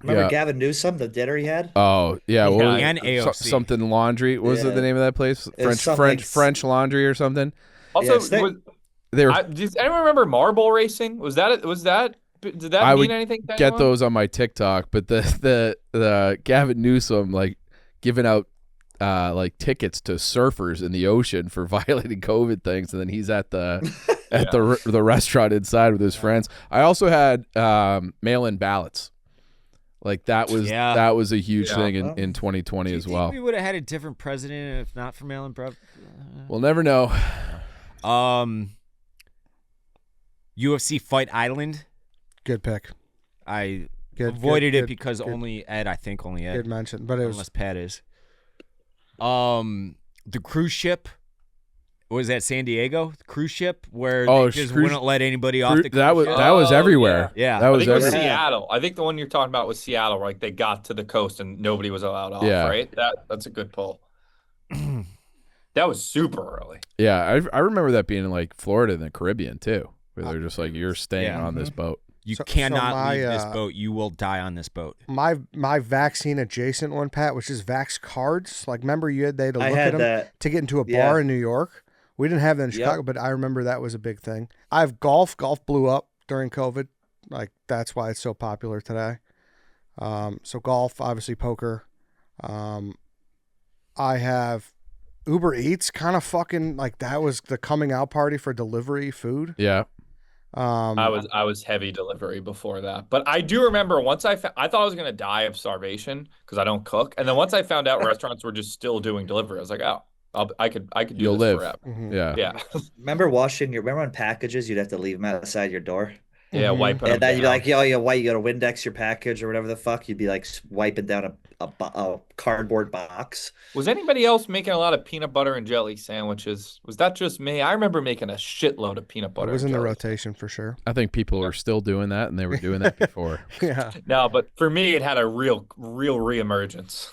Remember Yeah. Gavin Newsom, the dinner he had? Oh, yeah. What was And it? AOC. Something Laundry. What was it Yeah. the name of that place? was something like- French Laundry or something. Also, Yes, They were does anyone remember marble racing? Did that I mean would anything to get anyone? those on my TikTok, but the Gavin Newsom like giving out like tickets to surfers in the ocean for violating COVID things, and then he's at the the restaurant inside with his friends. I also had mail-in ballots. Like that was a huge Yeah. thing in 2020 Do you as think well. we would have had a different president if not for Malin Brev? We'll never know. UFC Fight Island. Good pick. I Good, avoided good, it good, because good. only Ed, I think only Ed, Good mention, but it was unless Pat is. The cruise ship. Was that San Diego? The cruise ship where Oh, they just cruise- wouldn't let anybody off the cruise that was ship? that was Oh, everywhere. yeah. that I was think it was everywhere. Seattle. I think the one you're talking about was Seattle, where like they got to the coast and nobody was allowed off. Yeah. Right. That's a good pull. That was super early. Yeah, I remember that being in like Florida in the Caribbean too, where they're just like, you're staying Yeah. on this boat. You So- cannot so my, leave this boat. You will die on this boat. my vaccine adjacent one, Pat, which is Vax cards. Like, remember they had to I look at had them that. to get into a Yeah. bar in New York. We didn't have that in Yep. Chicago, but I remember that was a big thing. I have golf. Golf blew up during COVID. Like, that's why it's so popular today. So golf, obviously poker. I have Uber Eats, kind of fucking like that was the coming out party for delivery food. Yeah, I was heavy delivery before that, but I do remember once I thought I was gonna die of starvation because I don't cook, and then once I found out restaurants were just still doing delivery, I was like, oh, I could do You'll this live. forever. Mhm. yeah, Yeah, Remember on packages, you'd have to leave them outside your door? yeah, Mhm. wiping And them then you'd be down. like, yo, you gotta Windex your package or whatever the fuck. You'd be like wiping down a cardboard box. Was anybody else making a lot of peanut butter and jelly sandwiches? Was that just me? I remember making a shitload of peanut It butter. was in and the jelly. rotation for sure. I think people are still doing that, and they were doing that before. Yeah. No, but for me, it had a real reemergence.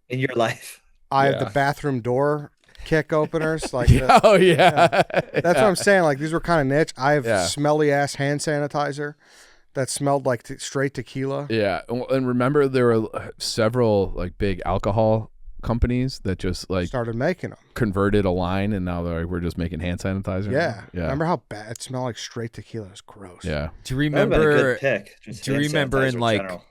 In your life. I have Yeah. the bathroom door kick openers. Like Yeah, oh yeah, that's what I'm saying. Like these were kind of niche. I have Yeah. smelly ass hand sanitizer that smelled like straight tequila. Yeah, and remember there were several like big alcohol companies that just like Started making them. converted a line, and now they're like, we're just making hand sanitizer. Yeah. yeah, Remember how bad it smelled like straight tequila? It was gross. yeah. Do you That would've been a remember? good pick. Just do you hand remember sanitizer in, like, general.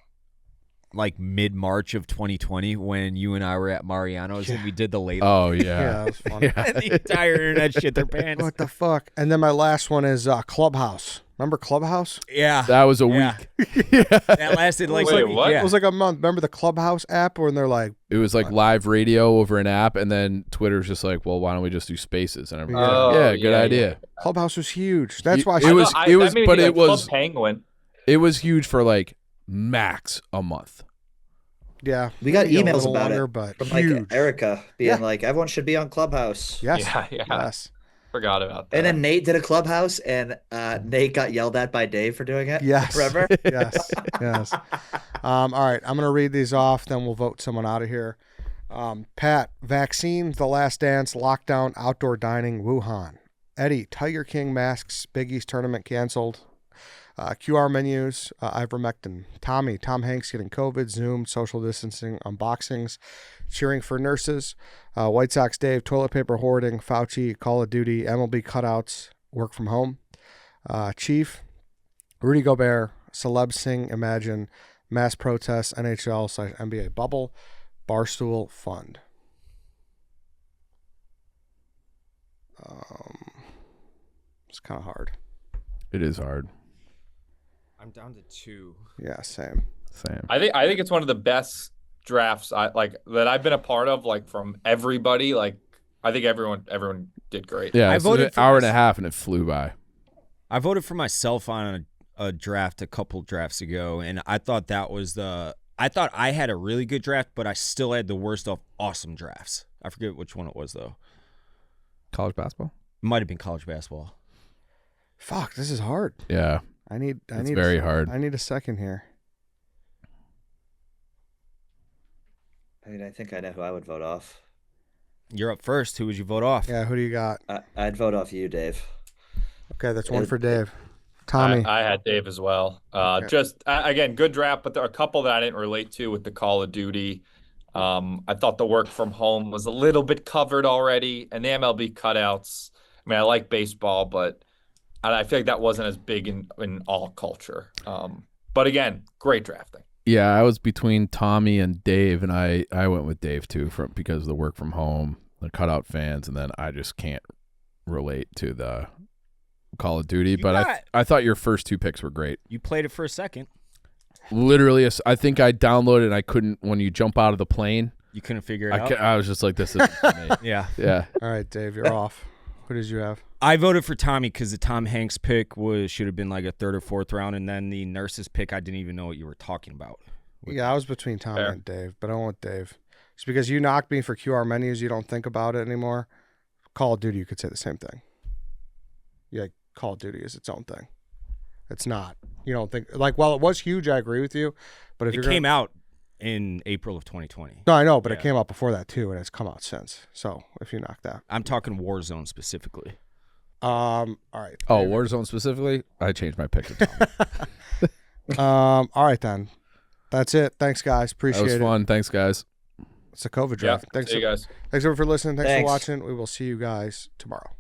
like mid-March of 2020 when you and I were at Mariano's and we did the late. Oh Yeah, yeah. that was funny. And the entire internet shit their pants. What the fuck? And then my last one is Clubhouse. Remember Clubhouse? Yeah. That was a Yeah. week. That lasted like Wait, what? Yeah. It was like a month. Remember the Clubhouse app when they're like, It was like live radio over an app, and then Twitter's just like, well, why don't we just do Spaces? And everybody's Oh, like, yeah, good yeah, idea. Clubhouse was huge. That's why It was- that made me but think it like was- Club Penguin. It was huge for like max a month. Yeah, We got maybe a emails little about longer, it but from huge. like Erica being Yeah. like, everyone should be on Clubhouse. Yes, Yeah. yes, Forgot about that. And then Nate did a Clubhouse, and Nate got yelled at by Dave for doing it. yes. Remember? Yes, yes. All right, I'm gonna read these off. Then we'll vote someone out of here. Pat, vaccine, The Last Dance, lockdown, outdoor dining, Wuhan. Eddie, Tiger King masks, Big East tournament canceled. QR menus, ivermectin. Tommy, Tom Hanks getting COVID, Zoom, social distancing, unboxings, cheering for nurses. White Sox Dave, toilet paper hoarding, Fauci, Call of Duty, MLB cutouts, work from home. Chief, Rudy Gobert, celeb sing, imagine, mass protests, NHL/NBA bubble, Barstool fund. It's kind of hard. It is hard. I'm down to 2. Yeah, same. Same. I think it's one of the best drafts that I've been a part of, like from everybody. Like I think everyone did great. Yeah, I it's voted an for hour this- and a half, and it flew by. I voted for myself on a draft a couple drafts ago, and I thought that was I thought I had a really good draft, but I still had the worst of awesome drafts. I forget which one it was, though. College basketball. It might have been college basketball. Fuck, this is hard. Yeah, I need very hard. I need a second here. I mean, I think I know who I would vote off. You're up first. Who would you vote off? Yeah, who do you got? I'd vote off you, Dave. Okay, that's one for Dave. Tommy. I had Dave as well. Just again, good draft, but there are a couple that I didn't relate to with the Call of Duty. I thought the work from home was a little bit covered already, and the MLB cutouts. I mean, I like baseball, but I feel like that wasn't as big in all culture. But again, great drafting. Yeah, I was between Tommy and Dave, and I went with Dave too, because of the work from home, the cutout fans, and then I just can't relate to the Call of Duty. But I thought your first 2 picks were great. You played it for a second. Literally, I think I downloaded and I couldn't. When you jump out of the plane, You couldn't figure it out. I was just like, "This is for me." Yeah. Yeah, All right, Dave, you're off. Who did you have? I voted for Tommy because the Tom Hanks pick should have been like a 3rd or 4th round, and then the nurses pick, I didn't even know what you were talking about. Yeah, I was between Tommy Fair. and Dave, but I went with Dave. Just because you knocked me for QR menus, you don't think about it anymore. Call of Duty, you could say the same thing. Yeah, Call of Duty is its own thing. It's not. You don't think while it was huge, I agree with you. But if It came out in April of 2020. No, I know, but Yeah. it came out before that too, and it's come out since. So if you knock that, I'm talking Warzone specifically. all right. Oh, Warzone specifically, I changed my pick to Tommy. All right then. That's it. Thanks, guys. That Appreciate was it. fun. Thanks, guys. It's a COVID Yeah. draft. Thanks, See you guys. thanks everyone for listening. Thanks for Thanks. watching. We will see you guys tomorrow.